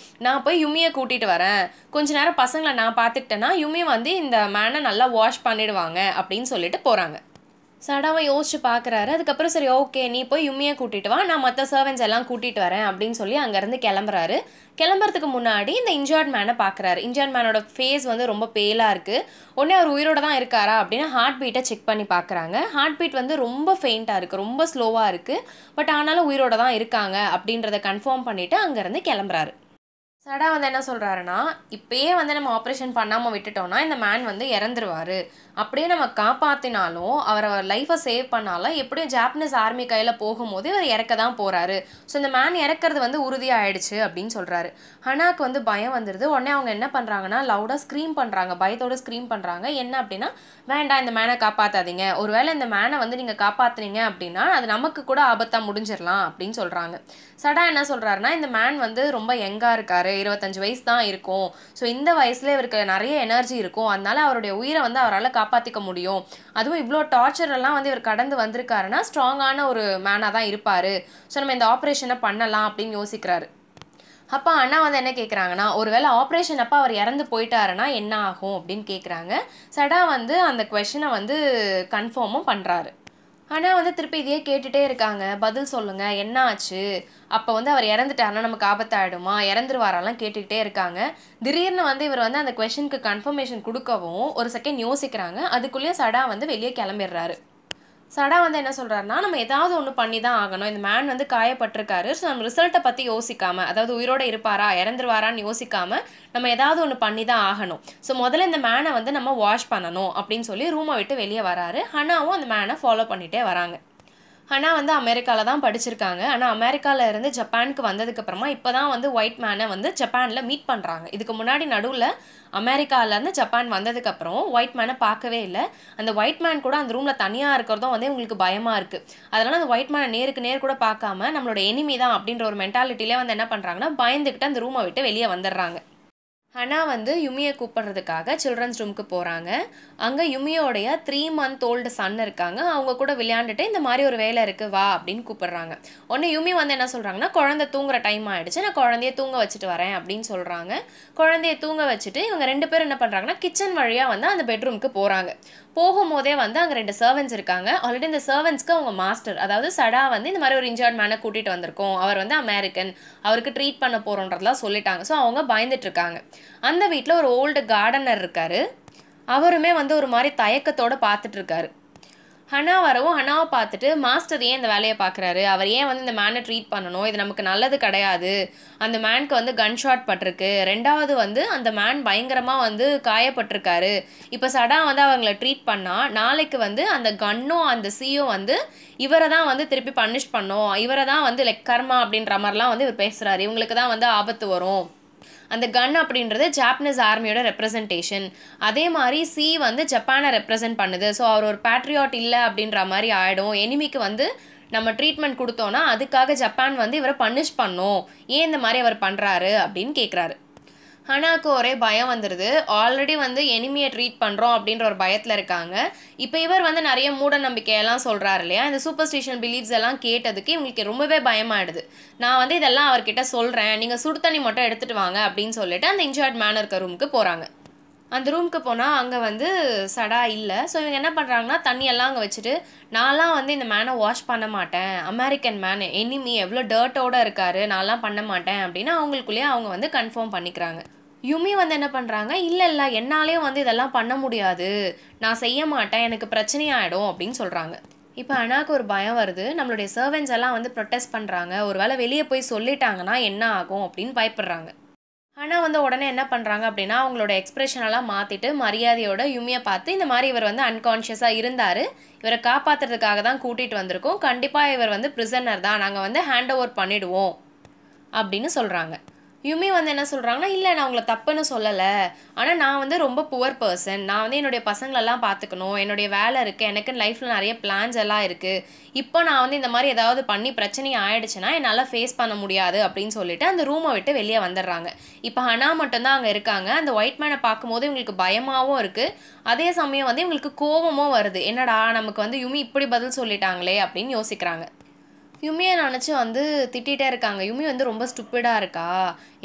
நான் போய் யுமியை கூட்டிகிட்டு வரேன், கொஞ்ச நேரம் பசங்களை நான் பார்த்துக்கிட்டேன்னா யுமி வந்து இந்த மேனை நல்லா வாஷ் பண்ணிடுவாங்க அப்படின்னு சொல்லிட்டு போகிறாங்க. சடாவும் யோசிச்சு பார்க்குறாரு. அதுக்கப்புறம் சரி ஓகே நீ போய் யுமியை கூட்டிகிட்டு வா, நான் மற்ற சர்வன்ஸ் எல்லாம் கூட்டிகிட்டு வரேன் அப்படின்னு சொல்லி அங்கேருந்து கிளம்புறாரு. கிளம்புறதுக்கு முன்னாடி இந்த இன்ஜர்ட் மேனை பார்க்குறாரு. இன்ஜர்ட் மேனோட ஃபேஸ் வந்து ரொம்ப பேலாக இருக்குது. உடனே அவர் உயிரோட தான் இருக்காரா அப்படின்னு ஹார்ட் பீட்டை செக் பண்ணி பார்க்குறாங்க. ஹார்ட் பீட் வந்து ரொம்ப ஃபெயிண்ட்டாக இருக்குது, ரொம்ப ஸ்லோவாக இருக்குது. பட் ஆனாலும் உயிரோட தான் இருக்காங்க அப்படின்றத கன்ஃபார்ம் பண்ணிவிட்டு அங்கேருந்து கிளம்புறாரு. சடா வந்து என்ன சொல்கிறாருன்னா, இப்போயே வந்து நம்ம ஆப்ரேஷன் பண்ணாமல் விட்டுட்டோம்னா இந்த மேன் வந்து இறந்துருவார். அப்படியே நம்ம காப்பாற்றினாலும் அவர் லைஃப்பை சேவ் பண்ணாலும் எப்படியும் ஜாப்பனீஸ் ஆர்மி கையில் போகும்போது இவர் இறக்க தான் போகிறாரு. ஸோ இந்த மேன் இறக்கிறது வந்து உறுதியாகிடுச்சு அப்படின்னு சொல்கிறாரு. ஹனாக்கு வந்து பயம் வந்துடுது. உடனே அவங்க என்ன பண்ணுறாங்கன்னா லவுடாக ஸ்க்ரீம் பண்ணுறாங்க, பயத்தோடு ஸ்க்ரீம் பண்ணுறாங்க. என்ன அப்படின்னா, வேண்டாம் இந்த மேனை காப்பாற்றாதீங்க, ஒருவேளை இந்த மேனை வந்து நீங்கள் காப்பாற்றுனீங்க அப்படின்னா அது நமக்கு கூட ஆபத்தாக முடிஞ்சிடலாம் அப்படின்னு சொல்கிறாங்க. சடா என்ன சொல்கிறாருன்னா, இந்த மேன் வந்து ரொம்ப யங்காக இருக்கார், 25 வயசு தான் இருக்கும். ஸோ இந்த வயசுல இவருக்கு நிறைய எனர்ஜி இருக்கும், அதனால அவருடைய உயிரை வந்து அவரால் காப்பாற்றிக்க முடியும். அதுவும் இவ்வளோ டார்ச்சரெல்லாம் வந்து இவர் கடந்து வந்திருக்காருன்னா ஸ்ட்ராங்கான ஒரு மேனாக தான் இருப்பார். ஸோ நம்ம இந்த ஆப்ரேஷனை பண்ணலாம் அப்படின்னு யோசிக்கிறாரு. அப்போ அண்ணா வந்து என்ன கேட்குறாங்கன்னா, ஒருவேளை ஆப்ரேஷன் அப்போ அவர் இறந்து போயிட்டாருன்னா என்ன ஆகும் அப்படின்னு கேட்குறாங்க. சடா வந்து அந்த குவெஷனை வந்து கன்ஃபார்மும் பண்ணுறாரு. ஆனால் வந்து திருப்பி இதையே கேட்டுகிட்டே இருக்காங்க, பதில் சொல்லுங்கள் என்ன ஆச்சு, அப்போ வந்து அவர் இறந்துட்டாருன்னா நமக்கு ஆபத்தாயிடுமா, இறந்துருவாரெல்லாம் கேட்டுக்கிட்டே இருக்காங்க. திடீர்னு வந்து இவர் வந்து அந்த குவெஷனுக்கு கன்ஃபர்மேஷன் கொடுக்கவும் ஒரு செகண்ட் யோசிக்கிறாங்க. அதுக்குள்ளேயே சடா வந்து வெளியே கிளம்பிடுறாரு. சடா வந்து என்ன சொல்கிறாருன்னா, நம்ம ஏதாவது ஒன்று பண்ணி தான் ஆகணும், இந்த மேன் வந்து காயப்பட்டிருக்காரு. ஸோ நம்ம ரிசல்ட்டை பற்றி யோசிக்காமல், அதாவது உயிரோடு இருப்பாரா இறந்துருவாரான்னு யோசிக்காமல் நம்ம ஏதாவது ஒன்று பண்ணி தான் ஆகணும். ஸோ முதல்ல இந்த மேனை வந்து நம்ம வாஷ் பண்ணணும் அப்படின்னு சொல்லி ரூமை விட்டு வெளியே வராரு. ஹனாவும் அந்த மேனை ஃபாலோ பண்ணிகிட்டே வராங்க. ஹனா வந்து அமெரிக்காவில் தான் படிச்சிருக்காங்க. ஆனால் அமெரிக்காவில் இருந்து ஜப்பானுக்கு வந்ததுக்கப்புறமா இப்போ தான் வந்து ஒயிட் மேனை வந்து ஜப்பானில் மீட் பண்ணுறாங்க. இதுக்கு முன்னாடி நடுவில் அமெரிக்காவிலேருந்து ஜப்பான் வந்ததுக்கப்புறம் ஒயிட் மேனை பார்க்கவே இல்லை. அந்த ஒயிட் மேன் கூட அந்த ரூமில் தனியாக இருக்கிறதும் வந்து இவங்களுக்கு பயமாக இருக்குது. அதனால் அந்த ஒயிட் மேனை நேருக்கு நேர் கூட பார்க்காம நம்மளோட எனிமி தான் அப்படின்ற ஒரு மென்டாலிட்டியிலே வந்து என்ன பண்ணுறாங்கன்னா பயந்துக்கிட்டு அந்த ரூமை விட்டு வெளியே வந்துடுறாங்க. ஹனா வந்து யுமியை கூப்பிட்றதுக்காக சில்ட்ரன்ஸ் ரூமுக்கு போகிறாங்க. அங்கே யுமியோடைய 3 month old சன் இருக்காங்க. அவங்க கூட விளையாண்டுட்டு இந்த மாதிரி ஒரு வேலை இருக்குது வா அப்படின்னு கூப்பிட்றாங்க. உடனே யுமி வந்து என்ன சொல்கிறாங்கன்னா, குழந்தை தூங்குற டைம் ஆகிடுச்சு, நான் குழந்தைய தூங்க வச்சுட்டு வரேன் அப்படின்னு சொல்கிறாங்க. குழந்தைய தூங்க வச்சுட்டு இவங்க 2 பேரும் என்ன பண்ணுறாங்கன்னா கிச்சன் வழியாக வந்து அந்த பெட்ரூமுக்கு போகிறாங்க. போகும்போதே வந்து அங்கே 2 சர்வன்ட்ஸ் இருக்காங்க. ஆல்ரெடி இந்த சர்வன்ட்ஸ்க்கு அவங்க மாஸ்டர், அதாவது சடா வந்து இந்த மாதிரி ஒரு இன்ஜர்ட் மேனை கூட்டிகிட்டு வந்திருக்கோம், அவர் வந்து அமெரிக்கன், அவருக்கு ட்ரீட் பண்ண போகிறோன்றதுலாம் சொல்லிட்டாங்க. ஸோ அவங்க பயந்துட்டு இருக்காங்க. அந்த வீட்டில் ஒரு ஓல்டு கார்டனர் இருக்கார். அவருமே வந்து ஒரு மாதிரி தயக்கத்தோடு பார்த்துட்ருக்காரு. ஹனா வரவும் ஹனாவை பார்த்துட்டு, மாஸ்டர் ஏன் இந்த வேலையை பார்க்குறாரு, அவர் ஏன் வந்து இந்த மேனை ட்ரீட் பண்ணணும், இது நமக்கு நல்லது கிடையாது, அந்த மேனுக்கு வந்து கன் ஷாட் பட்டிருக்கு, 2வது வந்து அந்த மேன் பயங்கரமாக வந்து காயப்பட்டிருக்காரு, இப்போ சடா வந்து அவங்கள ட்ரீட் பண்ணால் நாளைக்கு வந்து அந்த கன்னும் அந்த சீயும் வந்து இவரை தான் வந்து திருப்பி பனிஷ் பண்ணோம், இவரை தான் வந்து லைக் கர்மா அப்படின்ற மாதிரிலாம் வந்து இவர் பேசுகிறாரு, இவங்களுக்கு தான் வந்து ஆபத்து வரும். அந்த கன் அப்படின்றது ஜாப்பனீஸ் ஆர்மியோட ரெப்ரசன்டேஷன். அதே மாதிரி சி வந்து ஜப்பானை ரெப்ரசன்ட் பண்ணுது. ஸோ அவர் ஒரு பேட்ரியாட் இல்லை அப்படின்ற மாதிரி ஆகிடும். எனிமிக்கு வந்து நம்ம ட்ரீட்மெண்ட் கொடுத்தோன்னா அதுக்காக ஜப்பான் வந்து இவரை பனிஷ் பண்ணோம், ஏன் இந்த மாதிரி அவர் பண்ணுறாரு அப்படின்னு கேட்குறாரு. ஹனாக்கு ஒரே பயம் வந்துடுது. ஆல்ரெடி வந்து எனிமியை ட்ரீட் பண்ணுறோம் அப்படின்ற ஒரு பயத்தில் இருக்காங்க. இப்போ இவர் வந்து நிறைய மூட நம்பிக்கையெல்லாம் சொல்கிறாரு இல்லையா, இந்த சூப்பர்ஸ்டிஷன் பிலீவ்ஸ் எல்லாம் கேட்டதுக்கு இவங்களுக்கு ரொம்பவே பயமாயிடுது. நான் வந்து இதெல்லாம் அவர்கிட்ட சொல்கிறேன், நீங்கள் சுடு தண்ணி மட்டும் எடுத்துகிட்டு வாங்க அப்படின்னு சொல்லிட்டு அந்த இன்சார்ஜ் மேன் இருக்க ரூமுக்கு போகிறாங்க. அந்த ரூமுக்கு போனால் அங்கே வந்து சடா இல்லை. ஸோ இவங்க என்ன பண்ணுறாங்கன்னா தண்ணியெல்லாம் அங்கே வச்சுட்டு, நான்லாம் வந்து இந்த மேனை வாஷ் பண்ண மாட்டேன், அமெரிக்கன் மேன் எனிமி எவ்வளோ டர்ட்டோடு இருக்காரு, நான்லாம் பண்ண மாட்டேன் அப்படின்னு அவங்களுக்குள்ளேயே அவங்க வந்து கன்ஃபார்ம் பண்ணிக்கிறாங்க. யுமி வந்து என்ன பண்ணுறாங்க, இல்லை என்னாலேயும் வந்து இதெல்லாம் பண்ண முடியாது, நான் செய்ய மாட்டேன், எனக்கு பிரச்சனையாயிடும் அப்படின்னு சொல்கிறாங்க. இப்போ அண்ணாக்கு ஒரு பயம் வருது. நம்மளுடைய சர்வன்ட்ஸ் எல்லாம் வந்து ப்ரொட்டஸ்ட் பண்ணுறாங்க, ஒரு வேளை வெளியே போய் சொல்லிட்டாங்கன்னா என்ன ஆகும் அப்படின்னு பயப்படுறாங்க. ஆனால் வந்து உடனே என்ன பண்ணுறாங்க அப்படின்னா அவங்களோட எக்ஸ்ப்ரெஷனெல்லாம் மாற்றிட்டு மரியாதையோட யுமியை பார்த்து, இந்த மாதிரி இவர் வந்து அன்கான்ஷியஸாக இருந்தார், இவரை காப்பாற்றுறதுக்காக தான் கூட்டிகிட்டு வந்திருக்கோம், கண்டிப்பாக இவர் வந்து ப்ரிசனர் தான், நாங்கள் வந்து ஹேண்ட் ஓவர் பண்ணிவிடுவோம் அப்படின்னு சொல்கிறாங்க. யுமி வந்து என்ன சொல்கிறாங்கன்னா, இல்லை நான் உங்களை தப்புன்னு சொல்லலை, ஆனால் நான் வந்து ரொம்ப புவர் பர்சன், நான் வந்து என்னுடைய பசங்களெல்லாம் பார்த்துக்கணும், என்னுடைய வேலை இருக்குது, எனக்கு லைஃப்பில் நிறைய பிளான்ஸ் எல்லாம் இருக்குது, இப்போ நான் வந்து இந்த மாதிரி ஏதாவது பண்ணி பிரச்சனை ஆயிடுச்சுன்னா என்னால் ஃபேஸ் பண்ண முடியாது அப்படின்னு சொல்லிட்டு அந்த ரூமை விட்டு வெளியே வந்துடுறாங்க. இப்போ ஹனா மட்டும்தான் அங்கே இருக்காங்க. அந்த ஒயிட் மேனை பார்க்கும்போது இவங்களுக்கு பயமாகவும் இருக்குது, அதே சமயம் வந்து இவங்களுக்கு கோபமும் வருது, என்னடா நமக்கு வந்து யுமி இப்படி பதில் சொல்லிட்டாங்களே அப்படின்னு யோசிக்கிறாங்க. யுமியை நினச்சி வந்து திட்டிகிட்டே இருக்காங்க. யுமி வந்து ரொம்ப ஸ்டூப்பிடாக இருக்கா,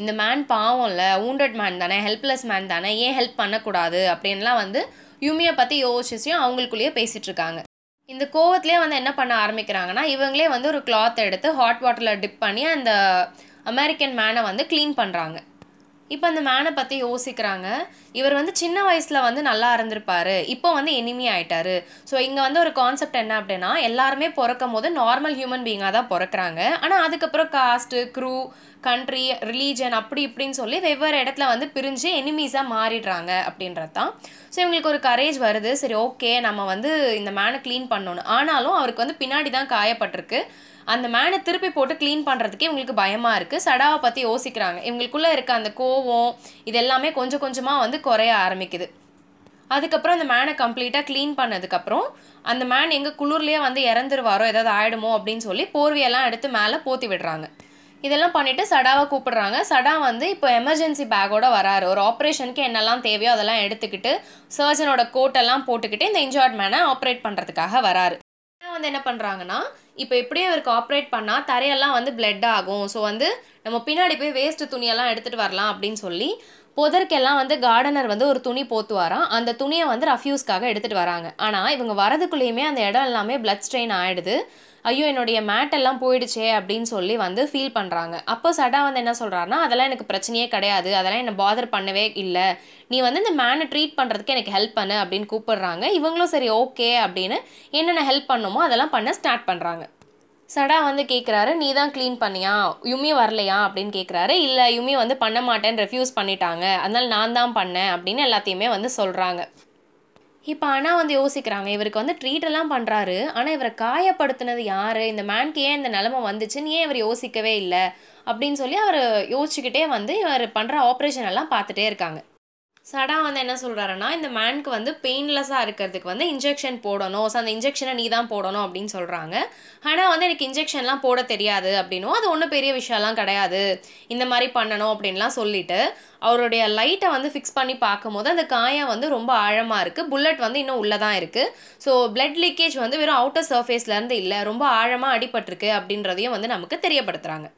இந்த மேன் பாவம்ல, wounded மேன் தானே, ஹெல்ப்லெஸ் மேன் தானே, ஏன் ஹெல்ப் பண்ணக்கூடாது அப்படின்லாம் வந்து யுமியை பற்றி யோசிச்சும் அவங்களுக்குள்ளேயே பேசிகிட்டு இருக்காங்க. இந்த கோவத்திலே வந்து என்ன பண்ண ஆரம்பிக்கிறாங்கன்னா, இவங்களே வந்து ஒரு கிளாத் எடுத்து ஹாட் வாட்டரில் டிப் பண்ணி அந்த அமெரிக்கன் மேனை வந்து க்ளீன் பண்ணுறாங்க. இப்போ அந்த மேனை பற்றி யோசிக்கிறாங்க. இவர் வந்து சின்ன வயசில் வந்து நல்லா இருந்திருப்பாரு, இப்போ வந்து எனிமி ஆயிட்டாரு. ஸோ இங்கே வந்து ஒரு கான்செப்ட் என்ன அப்படின்னா, எல்லாருமே பிறக்கும் போது நார்மல் ஹியூமன் பீயிங்காக தான் பிறக்கிறாங்க. ஆனால் அதுக்கப்புறம் காஸ்ட்டு, க்ரூ, கண்ட்ரி, ரிலீஜன் அப்படி இப்படின்னு சொல்லி வெவ்வேறு இடத்துல வந்து பிரிஞ்சு எனிமீஸாக மாறிடுறாங்க அப்படின்றது தான். ஸோ இவங்களுக்கு ஒரு கரேஜ் வருது. சரி, ஓகே, நம்ம வந்து இந்த மேனை க்ளீன் பண்ணணும். ஆனாலும் அவருக்கு வந்து பின்னாடி தான் காயப்பட்டிருக்கு. அந்த மேனை திருப்பி போட்டு க்ளீன் பண்ணுறதுக்கே இவங்களுக்கு பயமாக இருக்குது. சடாவை பற்றி யோசிக்கிறாங்க. இவங்களுக்குள்ளே இருக்க அந்த கோவம் இது எல்லாமே கொஞ்சம் கொஞ்சமாக வந்து குறைய ஆரம்பிக்குது. அதுக்கப்புறம் அந்த மேனை கம்ப்ளீட்டாக க்ளீன் பண்ணதுக்கப்புறம் அந்த மேன் எங்கள் குளிர்லேயே வந்து இறந்துருவாரோ, ஏதாவது ஆகிடுமோ அப்படின்னு சொல்லி போர்வையெல்லாம் எடுத்து மேலே போற்றி விடுறாங்க. இதெல்லாம் பண்ணிவிட்டு சடாவை கூப்பிடுறாங்க. சடா வந்து இப்போ எமர்ஜென்சி பேக்கோட வராரு. ஒரு ஆப்ரேஷனுக்கு என்னெல்லாம் தேவையோ அதெல்லாம் எடுத்துக்கிட்டு சர்ஜனோட கோட்டெல்லாம் போட்டுக்கிட்டு இந்த இன்ஜார்ட் மேனை ஆப்ரேட் பண்ணுறதுக்காக வராரு. வந்து என்ன பண்ணுறாங்கன்னா, இப்போ எப்படியே இவருக்கு ஆப்ரேட் பண்ணால் தரையெல்லாம் வந்து பிளட் ஆகும். ஸோ வந்து நம்ம பின்னாடி போய் வேஸ்ட்டு துணியெல்லாம் எடுத்துகிட்டு வரலாம் அப்படின்னு சொல்லி புதற்கெல்லாம் வந்து கார்டனர் வந்து ஒரு துணி போத்துவாராம். அந்த துணியை வந்து ரஃப்யூஸ்க்காக எடுத்துகிட்டு வராங்க. ஆனால் இவங்க வரதுக்குள்ளேயுமே அந்த இடம் எல்லாமே பிளட் ஸ்ட்ரெயின் ஆகிடுது. ஐயோ, என்னுடைய மேட் எல்லாம் போயிடுச்சே அப்படின்னு சொல்லி வந்து ஃபீல் பண்ணுறாங்க. அப்போ சடா வந்து என்ன சொல்கிறாருன்னா, அதெல்லாம் எனக்கு பிரச்சனையே கிடையாது, அதெல்லாம் என்னை பாதர் பண்ணவே இல்லை, நீ வந்து இந்த மேனை ட்ரீட் பண்ணுறதுக்கு எனக்கு ஹெல்ப் பண்ணு அப்படின்னு கூப்பிடுறாங்க. இவங்களும் சரி ஓகே அப்படின்னு என்னென்ன ஹெல்ப் பண்ணுமோ அதெல்லாம் பண்ண ஸ்டார்ட் பண்ணுறாங்க. சடா வந்து கேட்குறாரு, நீ தான் க்ளீன் பண்ணியா, யுமி வரலையா அப்படின்னு கேட்குறாரு. இல்லை, யுமி வந்து பண்ண மாட்டேன்னு ரெஃப்யூஸ் பண்ணிட்டாங்க, அதனால் நான் தான் பண்ணேன் அப்படின்னு எல்லாத்தையுமே வந்து சொல்கிறாங்க. இப்போ அண்ணா வந்து யோசிக்கிறாங்க, இவருக்கு வந்து ட்ரீட் எல்லாம் பண்ணுறாரு, ஆனால் இவரை காயப்படுத்தினது யார், இந்த மேனுக்கு ஏன் இந்த நிலைமை வந்துச்சுன்னு ஏன் இவர் யோசிக்கவே இல்லை அப்படின்னு சொல்லி அவர் யோசிச்சுக்கிட்டே வந்து இவர் பண்ணுற ஆப்ரேஷன் எல்லாம் பார்த்துட்டே இருக்காங்க. சடா வந்து என்ன சொல்கிறாருன்னா, இந்த மேனுக்கு வந்து பெயின்லெஸ்ஸாக இருக்கிறதுக்கு வந்து இன்ஜெக்ஷன் போடணும், ஸோ அந்த இன்ஜெக்ஷனை நீ தான் போடணும் அப்படின்னு சொல்கிறாங்க. ஆனால் வந்து எனக்கு இன்ஜெக்ஷன்லாம் போட தெரியாது அப்படின்னும், அது ஒன்றும் பெரிய விஷயம்லாம் கிடையாது, இந்த மாதிரி பண்ணணும் அப்படின்லாம் சொல்லிவிட்டு அவருடைய லைட்டை வந்து ஃபிக்ஸ் பண்ணி பார்க்கும்போது அந்த காயம் வந்து ரொம்ப ஆழமாக இருக்குது, புல்லட் வந்து இன்னும் உள்ளே தான் இருக்குது. ஸோ பிளட் லீக்கேஜ் வந்து வெறும் அவுட்டர் சர்ஃபேஸ்லேருந்து இல்லை, ரொம்ப ஆழமாக அடிபட்டிருக்கு அப்படின்றதையும் வந்து நமக்கு தெரியப்படுத்துகிறாங்க.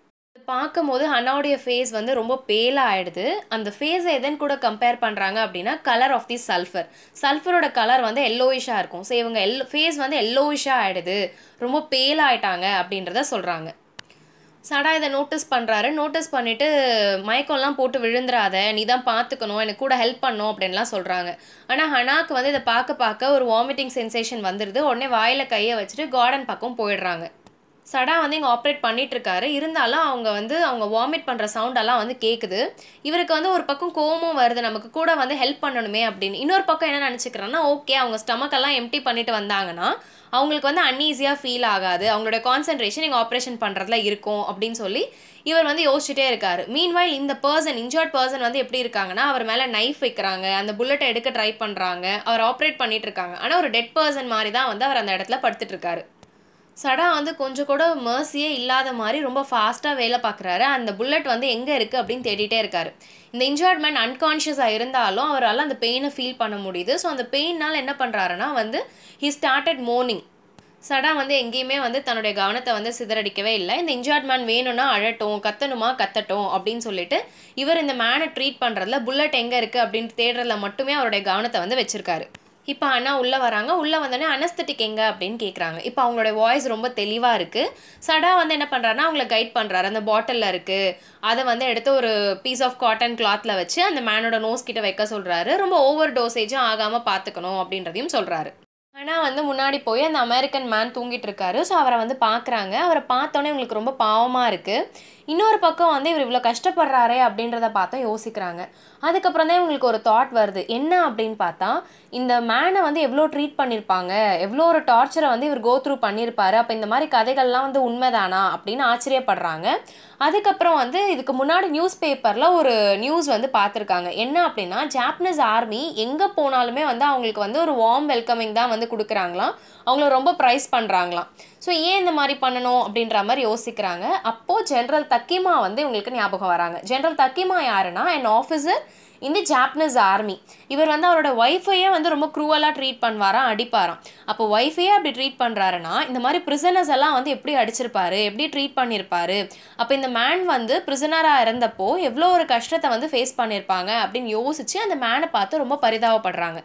பார்க்கும்போது ஹன்னாவுடைய ஃபேஸ் வந்து ரொம்ப பேலாக ஆகிடுது. அந்த ஃபேஸை எதன் கூட கம்பேர் பண்ணுறாங்க அப்படின்னா, கலர் ஆஃப் தி சல்ஃபர். சல்ஃபரோட கலர் வந்து எல்லோயிஷாக இருக்கும். ஸோ இவங்க ஃபேஸ் வந்து எல்லோயிஷாக ஆகிடுது, ரொம்ப பேலாகிட்டாங்க அப்படின்றத சொல்கிறாங்க. சடா இதை நோட்டீஸ் பண்ணுறாரு. நோட்டீஸ் பண்ணிவிட்டு மயக்கம்லாம் போட்டு விழுந்துடாத, நீ தான் பார்த்துக்கணும், எனக்கு கூட ஹெல்ப் பண்ணும் அப்படின்லாம் சொல்கிறாங்க. ஆனால் ஹனாக்கு வந்து இதை பார்க்க ஒரு வாமிட்டிங் சென்சேஷன் வந்துடுது. உடனே வாயில் கையை வச்சுட்டு கார்டன் பக்கம் போயிடுறாங்க. சடா வந்து இங்கே ஆப்ரேட் பண்ணிகிட்ருக்காரு. இருந்தாலும் அவங்க வாமிட் பண்ணுற சவுண்டெல்லாம் வந்து கேட்குது. இவருக்கு வந்து ஒரு பக்கம் கோவமும் வருது, நமக்கு கூட வந்து ஹெல்ப் பண்ணணுமே அப்படின்னு. இன்னொரு பக்கம் என்ன நினச்சிக்கிறேன்னா, ஓகே, அவங்க ஸ்டமக்கெல்லாம் எம்டி பண்ணிட்டு வந்தாங்கன்னா அவங்களுக்கு வந்து அன்ஈஸியாக ஃபீல் ஆகாது, அவங்களோட கான்சன்ட்ரேஷன் இங்கே ஆப்ரேஷன் பண்ணுறதுல இருக்கும் அப்படின்னு சொல்லி இவர் வந்து யோசிச்சுட்டே இருக்காரு. மீன்வைல் இந்த இன்ஜர்ட் பர்சன் வந்து எப்படி இருக்காங்கன்னா, அவர் மேலே நைஃப் வைக்கிறாங்க, அந்த புல்லட்டை எடுக்க ட்ரை பண்ணுறாங்க, அவர் ஆப்ரேட் பண்ணிட்டு இருக்காங்க. ஆனால் ஒரு டெட் பர்சன் மாதிரி தான் வந்து அவர் அந்த இடத்துல படுத்துட்டு இருக்காரு. சடா வந்து கொஞ்சம் கூட மர்சியே இல்லாத மாதிரி ரொம்ப ஃபாஸ்ட்டாக வேலை பார்க்குறாரு. அந்த புல்லட் வந்து எங்கே இருக்குது அப்படின்னு தேடிட்டே இருக்காரு. இந்த இன்ஜர்ட் மேன் அன்கான்ஷியஸாக இருந்தாலும் அவரால் அந்த பெயினை ஃபீல் பண்ண முடியுது. ஸோ அந்த பெயினால் என்ன பண்ணுறாருன்னா வந்து ஹி ஸ்டார்டட் மோர்னிங். சடா வந்து எங்கேயுமே வந்து தன்னுடைய கவனத்தை வந்து சிதறடிக்கவே இல்லை. இந்த இன்ஜர்ட் மேன் வேணும்னா அழட்டும், கத்தணுமா கத்தட்டும் அப்படின்னு சொல்லிட்டு இவர் இந்த மேனை ட்ரீட் பண்ணுறதுல புல்லட் எங்கே இருக்குது அப்படின்னு தேடுறதுல மட்டுமே அவருடைய கவனத்தை வந்து வச்சுருக்காரு. இப்போ அண்ணா உள்ளே வராங்க. உள்ளே வந்தோடனே அனஸ்தட்டிக் எங்கே அப்படின்னு கேட்குறாங்க. இப்போ அவங்களோட வாய்ஸ் ரொம்ப தெளிவாக இருக்குது. சடா வந்து என்ன பண்ணுறாருன்னா அவங்கள கைட் பண்ணுறாரு. அந்த பாட்டிலில் இருக்குது, அதை வந்து எடுத்து ஒரு பீஸ் ஆஃப் காட்டன் கிளாத்தில் வச்சு அந்த மேனோட நோஸ் கிட்ட வைக்க சொல்கிறாரு. ரொம்ப ஓவர் டோசேஜும் ஆகாமல் பார்த்துக்கணும் அப்படின்றதையும் சொல்கிறாரு. ஆனால் வந்து முன்னாடி போய் அந்த அமெரிக்கன் மேன் தூங்கிட்டு இருக்காரு. ஸோ அவரை வந்து பார்க்குறாங்க. அவரை பார்த்தோன்னே இவங்களுக்கு ரொம்ப பாவமாக இருக்குது. இன்னொரு பக்கம் வந்து இவர் இவ்வளோ கஷ்டப்படுறாரே அப்படின்றத பார்த்தா யோசிக்கிறாங்க. அதுக்கப்புறம் தான் இவங்களுக்கு ஒரு தாட் வருது. என்ன அப்படின்னு பார்த்தா, இந்த மேனை வந்து எவ்வளோ ட்ரீட் பண்ணியிருப்பாங்க, எவ்வளோ ஒரு டார்ச்சரை வந்து இவர் கோ த்ரூ பண்ணியிருப்பாரு, அப்போ இந்த மாதிரி கதைகள்லாம் வந்து உண்மைதானா அப்படின்னு ஆச்சரியப்படுறாங்க. அதுக்கப்புறம் வந்து இதுக்கு முன்னாடி நியூஸ் பேப்பரில் ஒரு நியூஸ் வந்து பார்த்துருக்காங்க. என்ன அப்படின்னா, ஜாப்பனீஸ் ஆர்மி எங்கே போனாலுமே வந்து அவங்களுக்கு வந்து ஒரு வார்ம் வெல்கமிங் தான் வந்து கொடுக்குறாங்களாம், அவங்கள ரொம்ப ப்ரைஸ் பண்ணுறாங்களாம். ஸோ ஏன் இந்த மாதிரி பண்ணணும் அப்படின்ற மாதிரி யோசிக்கிறாங்க. அப்போது ஜென்ரல் தக்கிமா வந்து இவங்களுக்கு ஞாபகம் வராங்க. ஜென்ரல் தக்கிமா யாருன்னா, an officer இந்த ஜாப்பனீஸ் ஆர்மி. இவர் வந்து அவரோட ஒய்ஃபையே வந்து ரொம்ப க்ரூவலாக ட்ரீட் பண்ணுவாராம், அடிப்பாராம். அப்போ ஒய்ஃபையே அப்படி ட்ரீட் பண்ணுறாருன்னா இந்த மாதிரி பிரிசனர்ஸ் எல்லாம் வந்து எப்படி அடிச்சிருப்பாரு, எப்படி ட்ரீட் பண்ணியிருப்பாரு, அப்போ இந்த மேன் வந்து பிரிசனராக இருந்தப்போ எவ்வளோ ஒரு கஷ்டத்தை வந்து ஃபேஸ் பண்ணியிருப்பாங்க அப்படின்னு யோசித்து அந்த மேனை பார்த்து ரொம்ப பரிதாபப்படுறாங்க.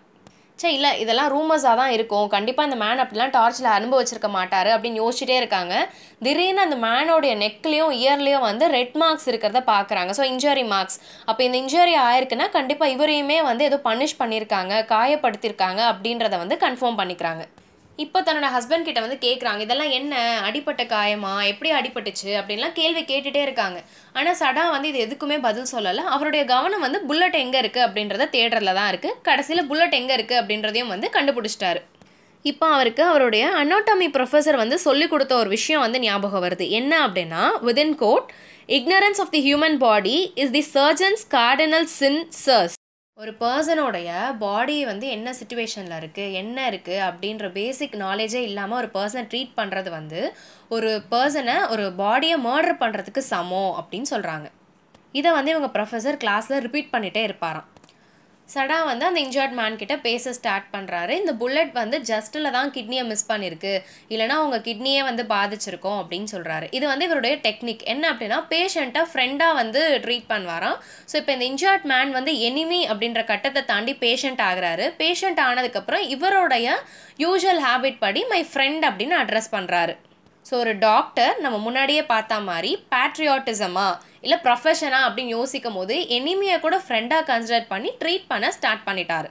சே இல்லை இதெல்லாம் ரூமர்ஸாக தான் இருக்கும், கண்டிப்பாக இந்த மேன் அப்படிலாம் டார்ச்சில் அனுபவிச்சிருக்க மாட்டார் அப்படின்னு யோசிச்சுட்டே இருக்காங்க. திடீர்னு அந்த மேனோடைய நெக்லேயும் இயர்லேயும் வந்து ரெட் மார்க்ஸ் இருக்கிறத பார்க்குறாங்க. So injury marks. அப்போ இந்த இன்ஜுரி ஆயிருக்குன்னா கண்டிப்பாக இவரையுமே வந்து ஏதோ பனிஷ் பண்ணியிருக்காங்க, காயப்படுத்தியிருக்காங்க அப்படின்றத வந்து கன்ஃபார்ம் பண்ணிக்கிறாங்க. இப்போ தன்னோட ஹஸ்பண்ட் கிட்ட வந்து கேட்குறாங்க, இதெல்லாம் என்ன அடிப்பட்ட காயமா, எப்படி அடிபட்டுச்சு அப்படின்லாம் கேள்வி கேட்டுகிட்டே இருக்காங்க. ஆனால் சடா வந்து இது எதுக்குமே பதில் சொல்லலை. அவருடைய கவனம் வந்து புல்லட் எங்கே இருக்குது அப்படின்றத தேடுறதுல தான் இருக்குது. கடைசியில் புல்லட் எங்கே இருக்குது அப்படின்றதையும் வந்து கண்டுபிடிச்சிட்டாரு. இப்போ அவருக்கு அவருடைய அனாட்டமி ப்ரொஃபஸர் வந்து சொல்லிக் கொடுத்த ஒரு விஷயம் வந்து ஞாபகம் வருது. என்ன அப்படின்னா, within code, ignorance of the human body is the surgeon's cardinal sin, sirs. ஒரு பர்சனோடைய பாடி வந்து என்ன சிச்சுவேஷனில் இருக்குது, என்ன இருக்குது அப்படின்ற பேசிக் நாலேஜே இல்லாமல் ஒரு பர்சனை ட்ரீட் பண்ணுறது வந்து ஒரு பர்சனை ஒரு பாடியை மர்டர் பண்ணுறதுக்கு சமம் அப்படின்னு சொல்கிறாங்க. இதை வந்து இவங்க ப்ரொஃபஸர் கிளாஸில் ரிப்பீட் பண்ணிகிட்டே இருப்பாராம். சடா வந்து அந்த இன்ஜர்ட் மேன் கிட்ட பேச ஸ்டார்ட் பண்ணுறாரு. இந்த புல்லட் வந்து ஜஸ்ட்டில் தான் கிட்னியை மிஸ் பண்ணியிருக்கு, இல்லைனா உங்கள் கிட்னியே வந்து பாதிச்சிருக்கோம் அப்படின்னு சொல்கிறாரு. இது வந்து இவருடைய டெக்னிக். என்ன அப்படின்னா, பேஷண்ட்டை ஃப்ரெண்டாக வந்து ட்ரீட் பண்ணுவாராம். ஸோ இப்போ இந்த இன்ஜர்ட் மேன் வந்து எனிமி அப்படின்ற கட்டத்தை தாண்டி பேஷண்ட் ஆகிறாரு. பேஷண்ட் ஆனதுக்கப்புறம் இவருடைய யூஷுவல் ஹேபிட் படி மை ஃப்ரெண்ட் அப்படின்னு அட்ரஸ் பண்ணுறாரு. ஸோ ஒரு டாக்டர் நம்ம முன்னாடியே பார்த்தா மாதிரி பேட்ரியாட்டிசமா இல்லை ப்ரொஃபஷனா அப்படின்னு யோசிக்கும் போது எனிமியை கூட ஃப்ரெண்டாக கன்சிடர் பண்ணி ட்ரீட் பண்ண ஸ்டார்ட் பண்ணிட்டாரு.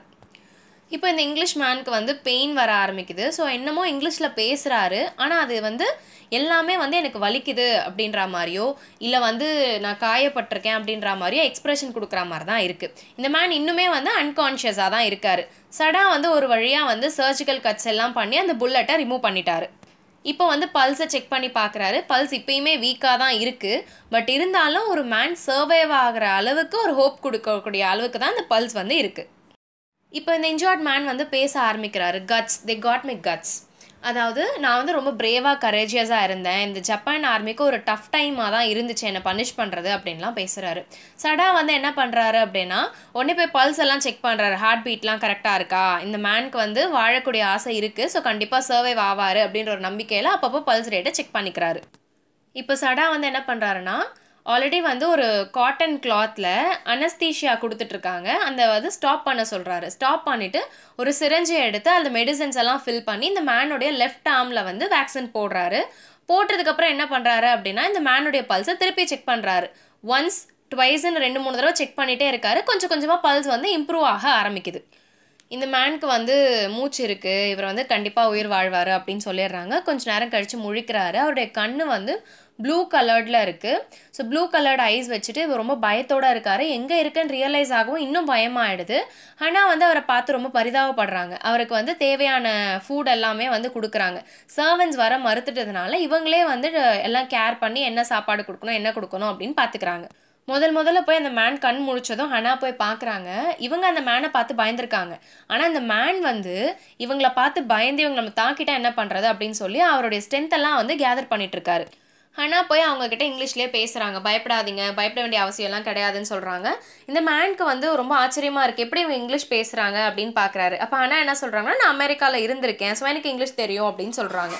இப்போ இந்த இங்கிலீஷ் மேனுக்கு வந்து பெயின் வர ஆரம்பிக்குது. ஸோ என்னமோ இங்கிலீஷில் பேசுகிறாரு, ஆனால் அது வந்து எல்லாமே வந்து எனக்கு வலிக்குது அப்படின்ற மாதிரியோ இல்லை வந்து நான் காயப்பட்டிருக்கேன் அப்படின்ற மாதிரியோ எக்ஸ்ப்ரெஷன் கொடுக்குற மாதிரி தான் இருக்குது. இந்த மேன் இன்னுமே வந்து அன்கான்ஷியஸாக தான் இருக்கார். சடா வந்து ஒரு வழியாக வந்து சர்ஜிக்கல் கட்ஸ் எல்லாம் பண்ணி அந்த புல்லட்டை ரிமூவ் பண்ணிட்டாரு. இப்போ வந்து பல்ஸை செக் பண்ணி பார்க்குறாரு. பல்ஸ் இப்போயுமே வீக்காக தான் இருக்குது. பட் இருந்தாலும் ஒரு மேன் சர்வைவ் ஆகிற அளவுக்கு ஒரு ஹோப் கொடுக்கக்கூடிய அளவுக்கு தான் இந்த பல்ஸ் வந்து இருக்குது. இப்போ இந்த இன்ஜர்ட் மேன் வந்து பேச ஆரம்பிக்கிறாரு. Guts, they got my guts. அதாவது நான் வந்து ரொம்ப பிரேவாக கரேஜியஸாக இருந்தேன், இந்த ஜப்பான் ஆர்மிக்கு ஒரு டஃப் டைமாக தான் இருந்துச்சு என்னை பனிஷ் பண்ணுறது அப்படின்லாம் பேசுகிறாரு. சடா வந்து என்ன பண்ணுறாரு அப்படின்னா, உடனே போய் பல்ஸ் எல்லாம் செக் பண்ணுறாரு. ஹார்ட் பீட்லாம் கரெக்டாக இருக்கா, இந்த மேனுக்கு வந்து வாழக்கூடிய ஆசை இருக்குது, ஸோ கண்டிப்பாக சர்வைவ் ஆவார் அப்படின்ற ஒரு நம்பிக்கையில் அப்பப்போ பல்ஸ் ரேட்டை செக் பண்ணிக்கிறாரு. இப்போ சடா வந்து என்ன பண்ணுறாருன்னா, ஆல்ரெடி வந்து ஒரு காட்டன் கிளாத்தில் அனஸ்தீஷியா கொடுத்துட்ருக்காங்க, அந்த வந்து ஸ்டாப் பண்ண சொல்கிறாரு. ஸ்டாப் பண்ணிவிட்டு ஒரு சிரஞ்சை எடுத்து அந்த மெடிசன்ஸ் எல்லாம் ஃபில் பண்ணி இந்த மேனுடைய லெஃப்ட் ஆர்மில் வந்து வேக்சின் போடுறாரு. போட்டதுக்கப்புறம் என்ன பண்ணுறாரு அப்படின்னா, இந்த மேனுடைய பல்ஸை திருப்பி செக் பண்ணுறாரு. ஒன்ஸ் ட்வைஸ்ன்னு 2-3 தடவை செக் பண்ணிகிட்டே இருக்காரு. கொஞ்சம் கொஞ்சமாக பல்ஸ் வந்து இம்ப்ரூவ் ஆக ஆரம்பிக்குது. இந்த மேனுக்கு வந்து மூச்சு இருக்குது, இவர் வந்து கண்டிப்பாக உயிர் வாழ்வார் அப்படின்னு சொல்லிடுறாங்க. கொஞ்சம் நேரம் கழித்து முழிக்கிறாரு. அவருடைய கண் வந்து ப்ளூ கலர்டில் இருக்குது. ஸோ ப்ளூ கலர்டு ஐஸ் வச்சுட்டு இவர் ரொம்ப பயத்தோடு இருக்கார். எங்கே இருக்குன்னு ரியலைஸ் ஆகவும் இன்னும் பயமாகிடுது. ஆனால் வந்து அவரை பார்த்து ரொம்ப பரிதாபப்படுறாங்க. அவருக்கு வந்து தேவையான ஃபுட் எல்லாமே வந்து கொடுக்குறாங்க. சர்வன்ஸ் வர மறுத்துட்டதுனால இவங்களே வந்து எல்லாம் கேர் பண்ணி என்ன சாப்பாடு கொடுக்கணும், என்ன கொடுக்கணும் அப்படின்னு பார்த்துக்கிறாங்க. முதல்ல போய் அந்த மேன் கண் முழிச்சதும் ஹனா போய் பார்க்குறாங்க. இவங்க அந்த மேனை பார்த்து பயந்துருக்காங்க. ஆனால் அந்த மேன் வந்து இவங்கள பார்த்து பயந்து இவங்க நம்ம தாக்கிட்டா என்ன பண்ணுறது அப்படின்னு சொல்லி அவருடைய ஸ்ட்ரென்த்தெல்லாம் வந்து கேதர் பண்ணிகிட்ருக்காரு. ஹனா போய் அவங்கக்கிட்ட இங்கிலீஷ்லேயே பேசுகிறாங்க. பயப்படாதீங்க, பயப்பட வேண்டிய அவசியம்லாம் கிடையாதுன்னு சொல்கிறாங்க. இந்த மேனுக்கு வந்து ரொம்ப ஆச்சரியமாக இருக்குது, எப்படி இவங்க இங்கிலீஷ் பேசுகிறாங்க அப்படின்னு பார்க்குறாரு. அப்போ ஹனா என்ன சொல்கிறாங்கன்னா, நான் அமெரிக்காவில் இருந்திருக்கேன், ஸோ எனக்கு இங்கிலீஷ் தெரியும் அப்படின்னு சொல்கிறாங்க.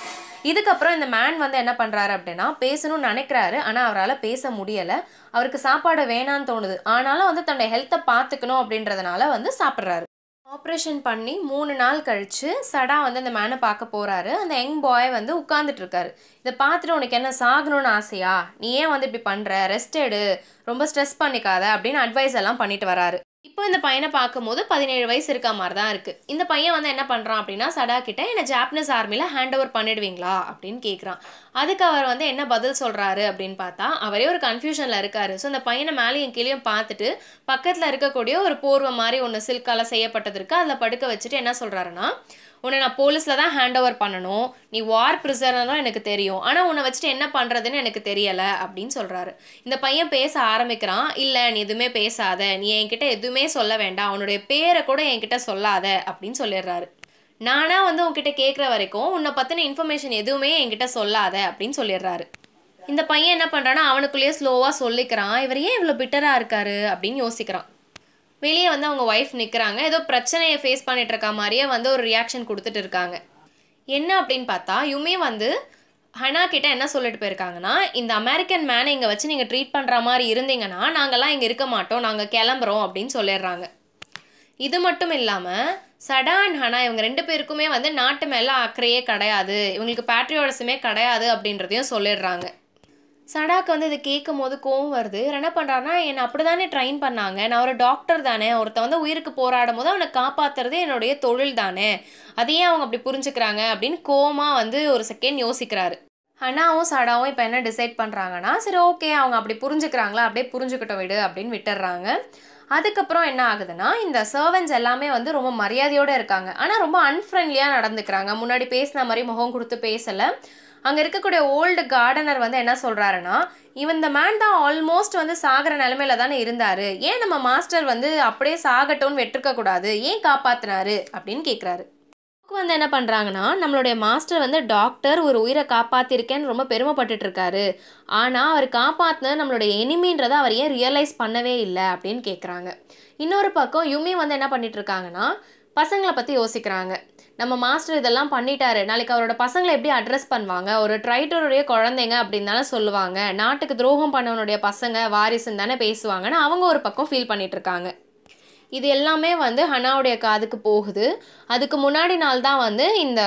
இதுக்கப்புறம் இந்த மேன் வந்து என்ன பண்ணுறாரு அப்படின்னா, பேசணும்னு நினைக்கிறாரு, ஆனால் அவரால் பேச முடியலை. அவருக்கு சாப்பாடு வேணான்னு தோணுது, ஆனாலும் வந்து தன்னுடைய ஹெல்த்தை பார்த்துக்கணும் அப்படின்றதுனால வந்து சாப்பிட்றாரு. ஆப்ரேஷன் பண்ணி 3 நாள் கழித்து சடா வந்து அந்த மேனை பார்க்க போகிறாரு. அந்த யங் பாய் வந்து உட்காந்துட்ருக்காரு. இதை பார்த்துட்டு, உனக்கு என்ன சாகணும்னு ஆசையா, நீ ஏன் வந்து இப்படி பண்ணுற, ரெஸ்ட் எடு, ரொம்ப ஸ்ட்ரெஸ் பண்ணிக்காத அப்படின்னு அட்வைஸ் எல்லாம் பண்ணிட்டு வராரு. இப்போ இந்த பையனை பார்க்கும்போது 17 வயசு இருக்க மாதிரி தான் இருக்குது. இந்த பையன் வந்து என்ன பண்ணுறான் அப்படின்னா, சடா கிட்ட என்னை ஜாப்பனீஸ் ஆர்மியில் ஹேண்ட் ஓவர் பண்ணிடுவீங்களா அப்படின்னு கேட்குறான். அதுக்கு அவர் வந்து என்ன பதில் சொல்கிறாரு அப்படின்னு பார்த்தா, அவரே ஒரு கன்ஃபியூஷனில் இருக்கார். ஸோ அந்த பையனை மேலேயும் கீழேயும் பார்த்துட்டு பக்கத்தில் இருக்கக்கூடிய ஒரு போர்வை மாதிரி ஒன்று சில்கால் செய்யப்பட்டது இருக்குது, அதில் படுக்க வச்சுட்டு என்ன சொல்கிறாருன்னா, உன்னை நான் போலீஸில் தான் ஹேண்ட் ஓவர் பண்ணணும், நீ வார் பிரிசனரும் எனக்கு தெரியும், ஆனால் உன்னை வச்சுட்டு என்ன பண்ணுறதுன்னு எனக்கு தெரியலை அப்படின்னு சொல்கிறாரு. இந்த பையன் பேச ஆரம்பிக்கிறான். இல்லை, நீ எதுவுமே பேசாத, நீ என்கிட்ட எதுவுமே சொல்ல வேண்டாம், உன்னுடைய பேரை கூட என்கிட்ட சொல்லாத அப்படின்னு சொல்லிடுறாரு. நானா வந்து உன்கிட்ட கேட்குற வரைக்கும் உன்னை பற்றின இன்ஃபர்மேஷன் எதுவுமே என்கிட்ட சொல்லாத அப்படின்னு சொல்லிடுறாரு. இந்த பையன் என்ன பண்ணுறான்னா, அவனுக்குள்ளேயே ஸ்லோவாக சொல்லிக்கிறான், இவர் ஏன் இவ்வளோ பிட்டராக இருக்காரு அப்படின்னு யோசிக்கிறான். வெளியே வந்து அவங்க ஒய்ஃப் நிற்கிறாங்க. ஏதோ பிரச்சனையை ஃபேஸ் பண்ணிட்டு இருக்க மாதிரியே வந்து ஒரு ரியாக்ஷன் கொடுத்துட்டு இருக்காங்க. என்ன அப்படின்னு பார்த்தா யுமி வந்து ஹனா கிட்ட என்ன சொல்லிட்டு போயிருக்காங்கன்னா, இந்த அமெரிக்கன் மேனை இங்கே வச்சு நீங்கள் ட்ரீட் பண்ணுற மாதிரி இருந்தீங்கன்னா நாங்கள்லாம் இங்கே இருக்க மாட்டோம், நாங்கள் கிளம்புறோம் அப்படின்னு சொல்லிடுறாங்க. இது மட்டும் இல்லாமல் சடா அண்ட் ஹனா இவங்க 2 பேருக்குமே வந்து நாட்டு மேலே அக்கறையே கிடையாது, இவங்களுக்கு பேட்ரியாட்டிசமே கிடையாது அப்படின்றதையும் சொல்லிடுறாங்க. சடாக்கு வந்து இதை கேட்கும் போது கோவம் வருது. என்ன பண்ணுறாருனா, என்னை அப்படி தானே ட்ரெயின் பண்ணாங்க, நான் ஒரு டாக்டர் தானே, ஒருத்தன் வந்து உயிருக்கு போராடும் போது அவனை காப்பாற்றுறது என்னுடைய தொழில் தானே, அதையே அவங்க அப்படி புரிஞ்சுக்கிறாங்க அப்படின்னு கோவமாக வந்து ஒரு செகண்ட் யோசிக்கிறாரு. ஹனாவும் சடாவும் இப்போ என்ன டிசைட் பண்ணுறாங்கன்னா, சரி ஓகே அவங்க அப்படி புரிஞ்சுக்கிறாங்களா, அப்படியே புரிஞ்சுக்கிட்ட விடு அப்படின்னு விட்டுடுறாங்க. அதுக்கப்புறம் என்ன ஆகுதுன்னா, இந்த சர்வன்ட்ஸ் எல்லாமே வந்து ரொம்ப மரியாதையோடு இருக்காங்க, ஆனால் ரொம்ப அன்ஃப்ரெண்ட்லியாக நடந்துக்கிறாங்க. முன்னாடி பேசின மாதிரி முகம் கொடுத்து பேசலை. அங்கே இருக்கக்கூடிய ஓல்டு கார்டனர் வந்து என்ன சொல்கிறாருன்னா, இந்த மேன் தான் ஆல்மோஸ்ட் வந்து சாகிற நிலமையில தானே இருந்தார், ஏன் நம்ம மாஸ்டர் வந்து அப்படியே சாகட்டும்னு விட்டுருக்கக்கூடாது, ஏன் காப்பாற்றினாரு அப்படின்னு கேட்குறாரு. வந்து என்ன பண்ணுறாங்கன்னா, நம்மளுடைய மாஸ்டர் வந்து டாக்டர், ஒரு உயிரை காப்பாற்றிருக்கேன்னு ரொம்ப பெருமைப்பட்டுட்டு இருக்காரு, ஆனால் அவர் காப்பாற்றினது நம்மளுடைய எனிமின்றதை அவர் ஏன் ரியலைஸ் பண்ணவே இல்லை அப்படின்னு கேட்குறாங்க. இன்னொரு பக்கம் யுமி வந்து என்ன பண்ணிட்டு இருக்காங்கன்னா, பசங்களை பற்றி யோசிக்கிறாங்க. நம்ம மாஸ்டர் இதெல்லாம் பண்ணிட்டாரு, நாளைக்கு அவரோட பசங்களை எப்படி அட்ரஸ் பண்ணுவாங்க, ஒரு ட்ரைட்டருடைய குழந்தைங்க அப்படின்னு தானே சொல்லுவாங்க, நாட்டுக்கு துரோகம் பண்ணவனுடைய பசங்க வாரிசுன்னு தானே பேசுவாங்கன்னு அவங்க ஒரு பக்கம் ஃபீல் பண்ணிட்டு இருக்காங்க. இது எல்லாமே வந்து ஹனாவுடைய காதுக்கு போகுது. அதுக்கு முன்னாடி நாள் தான் வந்து இந்த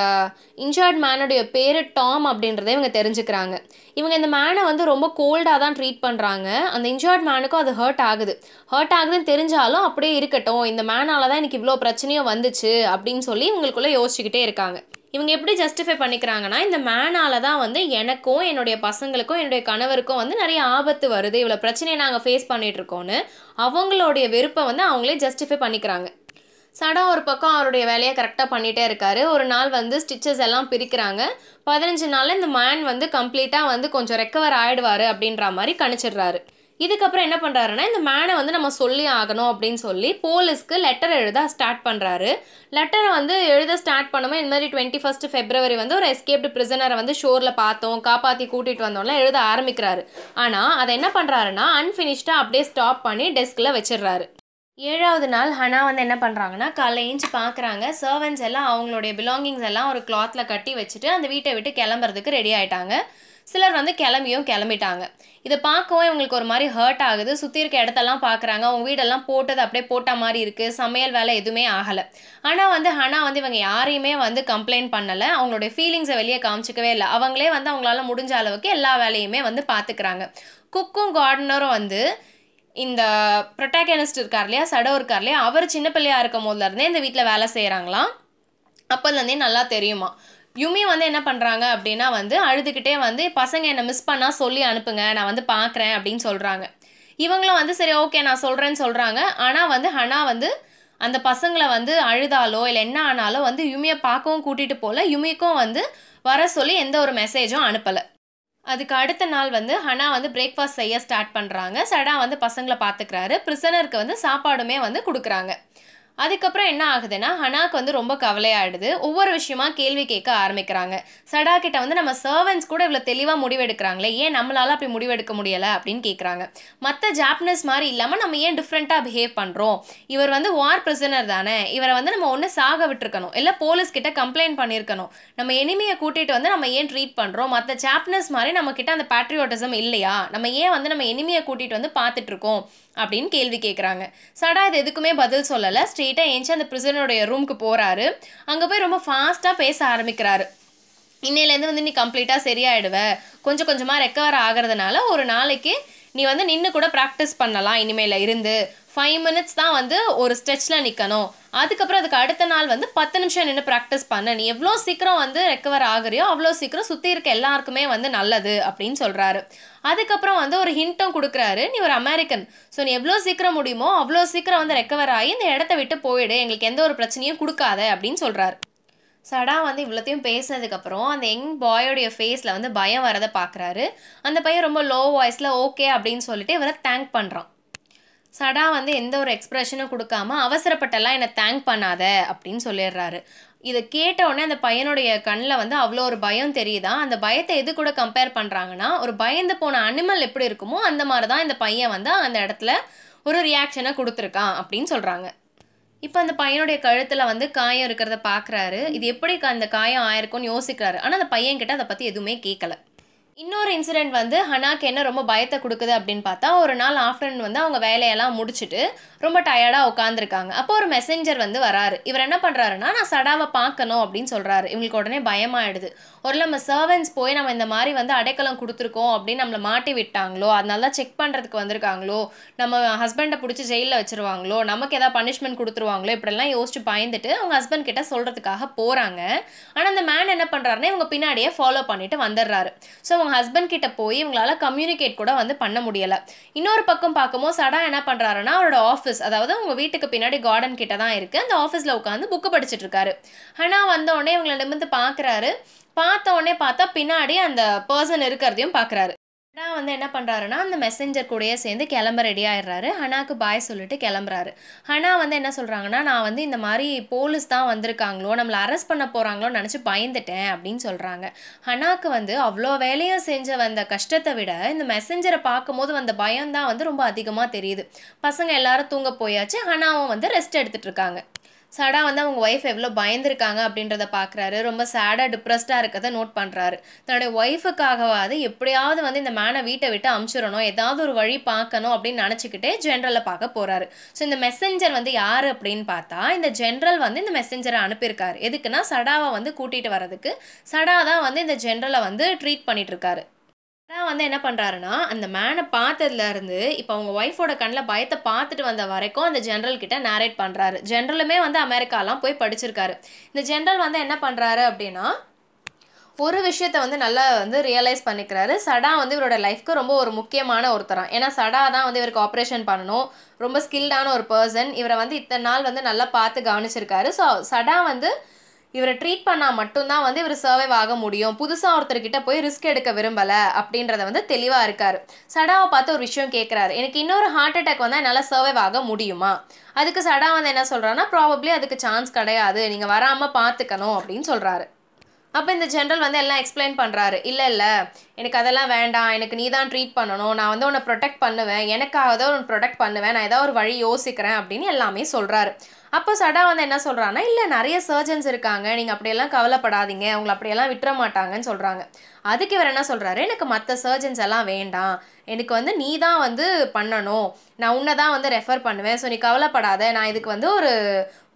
இன்ஜர்ட் மேனுடைய பேர் டாம் அப்படின்றத இவங்க தெரிஞ்சுக்கிறாங்க. இவங்க இந்த மேனை வந்து ரொம்ப கோல்டாக தான் ட்ரீட் பண்ணுறாங்க. அந்த இன்ஜர்ட் மேனுக்கும் அது ஹர்ட் ஆகுதுன்னு தெரிஞ்சாலும் அப்படியே இருக்கட்டும், இந்த மேனால தான் எனக்கு இவ்வளோ பிரச்சனையும் வந்துச்சு அப்படின்னு சொல்லி இவங்களுக்குள்ளே யோசிச்சுக்கிட்டே இருக்காங்க. இவங்க எப்படி ஜஸ்டிஃபை பண்ணிக்கிறாங்கன்னா, இந்த மேனால தான் வந்து எனக்கும் என்னுடைய பசங்களுக்கும் என்னுடைய கணவருக்கும் வந்து நிறைய ஆபத்து வருது, இவ்வளோ பிரச்சனையை நாங்கள் ஃபேஸ் பண்ணிகிட்ருக்கோன்னு அவங்களுடைய வெறுப்பை வந்து அவங்களே ஜஸ்டிஃபை பண்ணிக்கிறாங்க. சடா ஒரு பக்கம் அவருடைய வேலையை கரெக்டாக பண்ணிகிட்டே இருக்காரு. ஒரு நாள் வந்து ஸ்டிச்சஸ் எல்லாம் பிரிக்கிறாங்க. 15 நாளில் இந்த மேன் வந்து கம்ப்ளீட்டாக வந்து கொஞ்சம் ரெக்கவர் ஆகிடுவார் அப்படின்ற மாதிரி கணிச்சிடுறாரு. இதுக்கப்புறம் என்ன பண்ணுறாருன்னா, இந்த மேனை வந்து நம்ம சொல்லி ஆகணும் அப்படின்னு சொல்லி போலீஸ்க்கு லெட்டர் எழுத ஸ்டார்ட் பண்ணுறாரு. லெட்டரை வந்து எழுத ஸ்டார்ட் பண்ணும்போது இந்த மாதிரி 21 February வந்து ஒரு எஸ்கேப்டு பிரிசனரை வந்து ஷோரில் பார்த்தோம், காப்பாற்றி கூட்டிகிட்டு வந்தோம்லாம் எழுத ஆரம்பிக்கிறாரு. ஆனால் அதை என்ன பண்ணுறாருன்னா, அன்ஃபினிஷ்டாக அப்படியே ஸ்டாப் பண்ணி டெஸ்கில் வச்சிடுறாரு. 7வது நாள் ஹனா வந்து என்ன பண்ணுறாங்கன்னா, காலைல ஏஞ்சி பார்க்குறாங்க, சர்வன்ட்ஸ் எல்லாம் அவங்களுடைய பிலாங்கிங்ஸ் எல்லாம் ஒரு கிளாத்தில் கட்டி வச்சுட்டு அந்த வீட்டை விட்டு கிளம்புறதுக்கு ரெடி ஆகிட்டாங்க. சிலர் வந்து கிளம்பிட்டாங்க. இதை பார்க்கவும் இவங்களுக்கு ஒரு மாதிரி ஹர்ட் ஆகுது. சுற்றி இருக்க இடத்தெல்லாம் பார்க்குறாங்க, அவங்க வீடெல்லாம் போட்டது அப்படியே போட்ட மாதிரி இருக்குது, சமையல் வேலை எதுவுமே ஆகலை. ஆனால் வந்து ஹனா வந்து இவங்க யாரையுமே வந்து கம்ப்ளைண்ட் பண்ணலை, அவங்களுடைய ஃபீலிங்ஸை வெளியே காமிச்சிக்கவே இல்லை. அவங்களே வந்து அவங்களால முடிஞ்ச அளவுக்கு எல்லா வேலையுமே வந்து பார்த்துக்கிறாங்க. குக்கும் கார்டனரும் வந்து இந்த ப்ரொட்டாகனிஸ்ட் இருக்கார் இல்லையா, சடோ இருக்கார் இல்லையா, அவர் சின்ன பிள்ளையாக இருக்கும் போதுலேருந்தே இந்த வீட்டில் வேலை செய்கிறாங்களாம். அப்போதுலேருந்தே நல்லா தெரியுமா. யுமி வந்து என்ன பண்ணுறாங்க அப்படின்னா வந்து அழுதுகிட்டே வந்து, பசங்க என்னை மிஸ் பண்ணால் சொல்லி அனுப்புங்க, நான் வந்து பார்க்குறேன் அப்படின்னு சொல்கிறாங்க. இவங்களும் வந்து சரி ஓகே நான் சொல்கிறேன்னு சொல்கிறாங்க. ஆனால் வந்து ஹனா வந்து அந்த பசங்களை வந்து அழுதாலோ இல்லை என்ன ஆனாலும் வந்து யுமியை பார்க்கவும் கூட்டிகிட்டு போகல, யுமிக்கும் வந்து வர சொல்லி எந்த ஒரு மெசேஜும் அனுப்பலை. அதுக்கு அடுத்த நாள் வந்து ஹனா வந்து பிரேக்ஃபாஸ்ட் செய்ய ஸ்டார்ட் பண்ணுறாங்க. சடா வந்து பசங்களை பார்த்துக்கிறாரு. பிரிசனருக்கு வந்து சாப்பாடுமே வந்து கொடுக்குறாங்க. அதுக்கப்புறம் என்ன ஆகுதுன்னா, ஹனாக்கு வந்து ரொம்ப கவலையாயிடுது. ஒவ்வொரு விஷயமா கேள்வி கேட்க ஆரம்பிக்கிறாங்க. சடா கிட்ட வந்து நம்ம சர்வன்ட்ஸ் கூட இவ்வளோ தெளிவாக முடிவெடுக்கிறாங்களே, ஏன் நம்மளால அப்படி முடிவெடுக்க முடியலை அப்படின்னு கேட்குறாங்க. மற்ற ஜாப்பனீஸ் மாதிரி இல்லாமல் நம்ம ஏன் டிஃப்ரெண்ட்டாக பிஹேவ் பண்ணுறோம், இவர் வந்து வார் பிரிசனர் தானே, இவரை வந்து நம்ம ஒன்று சாக விட்டுருக்கணும், இல்லை போலீஸ்கிட்ட கம்ப்ளைண்ட் பண்ணியிருக்கணும், நம்ம எனிமியை கூட்டிகிட்டு வந்து நம்ம ஏன் ட்ரீட் பண்ணுறோம், மற்ற ஜாப்பனீஸ் மாதிரி நம்மக்கிட்ட அந்த பேட்ரியாட்டிசம் இல்லையா, நம்ம ஏன் வந்து நம்ம எனிமியை கூட்டிகிட்டு வந்து பார்த்துட்ருக்கோம் அப்படின்னு கேள்வி கேட்குறாங்க. சடா இது எதுக்குமே பதில் சொல்லலை. ஸ்ட்ரெயிட்டாக ஏஞ்சி அந்த பிரிசனருடைய ரூமுக்கு போகிறாரு. அங்கே போய் ரொம்ப ஃபாஸ்ட்டாக பேச ஆரம்பிக்கிறாரு. இன்னையிலேருந்து வந்து நீ கம்ப்ளீட்டாக சரியாயிடுவ, கொஞ்சம் கொஞ்சமாக ரெக்கவர் ஆகிறதுனால ஒரு நாளைக்கு நீ வந்து நின்று கூட ப்ராக்டிஸ் பண்ணலாம், இனிமேல் இருந்து 5 minutes தான் வந்து ஒரு ஸ்ட்ரெச்சில் நிற்கணும், அதுக்கப்புறம் அதுக்கு அடுத்த நாள் வந்து 10 நிமிஷம் நின்று ப்ராக்டிஸ் பண்ண, நீ எவ்வளோ சீக்கிரம் வந்து ரெக்கவர் ஆகுறியோ அவ்வளோ சீக்கிரம் சுற்றி இருக்க எல்லாருக்குமே வந்து நல்லது அப்படின்னு சொல்கிறாரு. அதுக்கப்புறம் வந்து ஒரு ஹிண்ட்டும் கொடுக்குறாரு, நீ ஒரு அமெரிக்கன், ஸோ நீ எவ்வளோ சீக்கிரம் முடியுமோ அவ்வளோ சீக்கிரம் வந்து ரெக்கவர் ஆகி இந்த இடத்த விட்டு போயிடு, எங்களுக்கு எந்த ஒரு பிரச்சனையும் கொடுக்காத அப்படின்னு சொல்கிறாரு. சடா வந்து இவ்வளோத்தையும் பேசினதுக்கப்புறம் அந்த யங் பாயோடைய ஃபேஸில் வந்து பயம் வரதை பார்க்குறாரு. அந்த பையன் ரொம்ப லோ வாய்ஸில் ஓகே அப்படின்னு சொல்லிட்டு இவரை தேங்க் பண்ணுறான். சடா வந்து எந்த ஒரு எக்ஸ்ப்ரெஷனும் கொடுக்காம அவசரப்பட்டெல்லாம் என்னை தேங்க் பண்ணாத அப்படின்னு சொல்லிடுறாரு. இதை கேட்ட உடனே அந்த பையனுடைய கண்ணில் வந்து அவ்வளோ ஒரு பயம் தெரியுதான். அந்த பயத்தை எது கூட கம்பேர் பண்ணுறாங்கன்னா, ஒரு பயந்து போன அனிமல் எப்படி இருக்குமோ அந்த மாதிரி தான் இந்த பையன் வந்து அந்த இடத்துல ஒரு ரியாக்ஷனை கொடுத்துருக்கான் அப்படின்னு சொல்கிறாங்க. இப்போ அந்த பையனுடைய கழுத்தில் வந்து காயம் இருக்கிறத பார்க்குறாரு. இது எப்படி அந்த காயம் ஆயிருக்கும்னு யோசிக்கிறாரு. ஆனால் அந்த பையன்கிட்ட அதை பற்றி எதுவுமே கேட்கல. இன்னொரு இன்சிடெண்ட் வந்து ஹனாக்கு என்ன ரொம்ப பயத்தை கொடுக்குது அப்படின்னு பார்த்தா, ஒரு நாள் ஆஃப்டர்நூன் வந்து அவங்க வேலையெல்லாம் முடிச்சுட்டு ரொம்ப டயர்டாக உட்காந்துருக்காங்க. அப்போ ஒரு மெசேஞ்சர் வந்து வராரு. இவர் என்ன பண்ணுறாருன்னா, நான் சடாவை பார்க்கணும் அப்படின்னு சொல்கிறாரு. இவங்களுக்கு உடனே பயமாயிடுது. ஒரு நம்ம சர்வன்ஸ் போய் நம்ம இந்த மாதிரி வந்து அடைக்கலம் கொடுத்துருக்கோம் அப்படின்னு நம்மளை மாட்டி விட்டாங்களோ, அதனால தான் செக் பண்ணுறதுக்கு வந்திருக்காங்களோ, நம்ம ஹஸ்பண்டை பிடிச்சி ஜெயிலில் வச்சுருவாங்களோ, நமக்கு ஏதாவது பனிஷ்மெண்ட் கொடுத்துருவாங்களோ, இப்படிலாம் யோசிச்சு பயந்துட்டு அவங்க ஹஸ்பண்ட் கிட்ட சொல்கிறதுக்காக போகிறாங்க. ஆனால் அந்த மேன் என்ன பண்ணுறாருன்னா இவங்க பின்னாடியே ஃபாலோ பண்ணிட்டு வந்துடுறாரு. ஸோ அவங்க ஹஸ்பண்ட் கிட்ட போய் இவங்களால கம்யூனிகேட் கூட வந்து பண்ண முடியலை. இன்னொரு பக்கம் பார்க்கும்போது சடா என்ன பண்ணுறாருன்னா அவரோட ஆஃபீஸ், அதாவது அவங்க வீட்டுக்கு பின்னாடி கார்டன் கிட்ட தான் இருக்குது, அந்த ஆஃபீஸில் உட்காந்து புக்கு படிச்சுட்டு இருக்காரு. ஹனா வந்தோடனே இவங்களை நிமிர்ந்து பார்க்குறாரு. பார்த்த உடனே பார்த்தா பின்னாடி அந்த பர்சன் இருக்கிறதையும் பார்க்குறாரு. ஹனா வந்து என்ன பண்ணுறாருன்னா அந்த மெசேஞ்சர் கூடயே சேர்ந்து கிளம்ப ரெடி ஆயிடுறாரு. ஹனாக்கு பாய் சொல்லிட்டு கிளம்புறாரு. ஹனா வந்து என்ன சொல்கிறாங்கன்னா, நான் வந்து இந்த மாதிரி போலீஸ் தான் வந்திருக்காங்களோ, நம்மளை அரெஸ்ட் பண்ண போகிறாங்களோன்னு நினச்சி பயந்துட்டேன் அப்படின்னு சொல்கிறாங்க. ஹனாக்கு வந்து அவ்வளோ வேலையும் செஞ்ச வந்த கஷ்டத்தை விட இந்த மெசேஞ்சரை பார்க்கும்போது வந்த பயம் தான் வந்து ரொம்ப அதிகமாக தெரியுது. பசங்க எல்லாரும் தூங்க போயாச்சு. ஹனாவும் வந்து ரெஸ்ட் எடுத்துகிட்டு இருக்காங்க. சடா வந்து அவங்க ஒய்ஃப் எவ்வளோ பயந்துருக்காங்க அப்படின்றத பார்க்குறாரு. ரொம்ப சேடாக டிப்ரெஸ்டாக இருக்கிறத நோட் பண்ணுறாரு. தன்னுடைய ஒய்ஃபுக்காகவாது எப்படியாவது வந்து இந்த மேனை வீட்டை விட்டு அமுச்சிடணும், ஏதாவது ஒரு வழி பார்க்கணும் அப்படின்னு நினச்சிக்கிட்டே ஜென்ரலை பார்க்க போகிறாரு. ஸோ இந்த மெசேஞ்சர் வந்து யார் அப்படின்னு பார்த்தா, இந்த ஜென்ரல் வந்து இந்த மெசேஞ்சரை அனுப்பியிருக்காரு. எதுக்குன்னா சடாவை வந்து கூட்டிகிட்டு வரதுக்கு. சடா தான் வந்து இந்த ஜென்ரலை வந்து ட்ரீட் பண்ணிட்டு இருக்காரு. வந்து என்ன பண்ணுறாருன்னா அந்த மேனை பார்த்ததுலேருந்து இப்போ அவங்க ஒய்ஃபோட கண்ணில் பயத்தை பார்த்துட்டு வந்த வரைக்கும் அந்த ஜென்ரல் கிட்ட நேரேட் பண்ணுறாரு. ஜென்ரலுமே வந்து அமெரிக்காலாம் போய் படிச்சிருக்காரு. இந்த ஜென்ரல் வந்து என்ன பண்ணுறாரு அப்படின்னா ஒரு விஷயத்த வந்து நல்லா வந்து ரியலைஸ் பண்ணிக்கிறாரு. சடா வந்து இவரோட லைஃப்க்கு ரொம்ப ஒரு முக்கியமான ஒருத்தரான். ஏன்னா சடா தான் வந்து இவருக்கு ஆப்ரேஷன் பண்ணணும், ரொம்ப ஸ்கில்டான ஒரு பர்சன். இவரை வந்து இத்தனை நாள் வந்து நல்லா பார்த்து கவனிச்சிருக்காரு. ஸோ சடா வந்து இவரை ட்ரீட் பண்ணால் மட்டும்தான் வந்து இவர் சர்வைவ் ஆக முடியும். புதுசாக ஒருத்தர்கிட்ட போய் ரிஸ்க் எடுக்க விரும்பலை அப்படின்றத வந்து தெளிவாக இருக்கார். சடாவை பார்த்து ஒரு விஷயம் கேட்குறாரு, எனக்கு இன்னொரு ஹார்ட் அட்டாக் வந்தால் என்னால் சர்வைவ் ஆக முடியுமா? அதுக்கு சடா வந்து என்ன சொல்கிறான்னா, ப்ராபப்ளி அதுக்கு சான்ஸ் கிடையாது, நீங்கள் வராமல் பார்த்துக்கணும் அப்படின்னு சொல்கிறாரு. அப்போ இந்த ஜென்ரல் வந்து எல்லாம் எக்ஸ்பிளைன் பண்ணுறாரு. இல்லை எனக்கு அதெல்லாம் வேண்டாம், எனக்கு நீ தான் ட்ரீட் பண்ணணும், நான் வந்து உன்னை ப்ரொடெக்ட் பண்ணுவேன், எனக்காக தான் உன்னை ப்ரொடெக்ட் பண்ணுவேன், நான் ஏதாவது ஒரு வழி யோசிக்கிறேன் அப்படின்னு எல்லாமே சொல்கிறாரு. அப்போ சடா வந்து என்ன சொல்கிறான்னா, இல்லை நிறைய சர்ஜன்ஸ் இருக்காங்க, நீங்கள் அப்படியெல்லாம் கவலைப்படாதீங்க, அவங்களை அப்படியெல்லாம் விட்டுற மாட்டாங்கன்னு சொல்கிறாங்க. அதுக்கு இவர் என்ன சொல்கிறாரு, எனக்கு மற்ற சர்ஜன்ஸ் எல்லாம் வேண்டாம், எனக்கு வந்து நீ தான் வந்து பண்ணணும், நான் உன்னை தான் வந்து ரெஃபர் பண்ணுவேன், ஸோ நீ கவலைப்படாத, நான் இதுக்கு வந்து ஒரு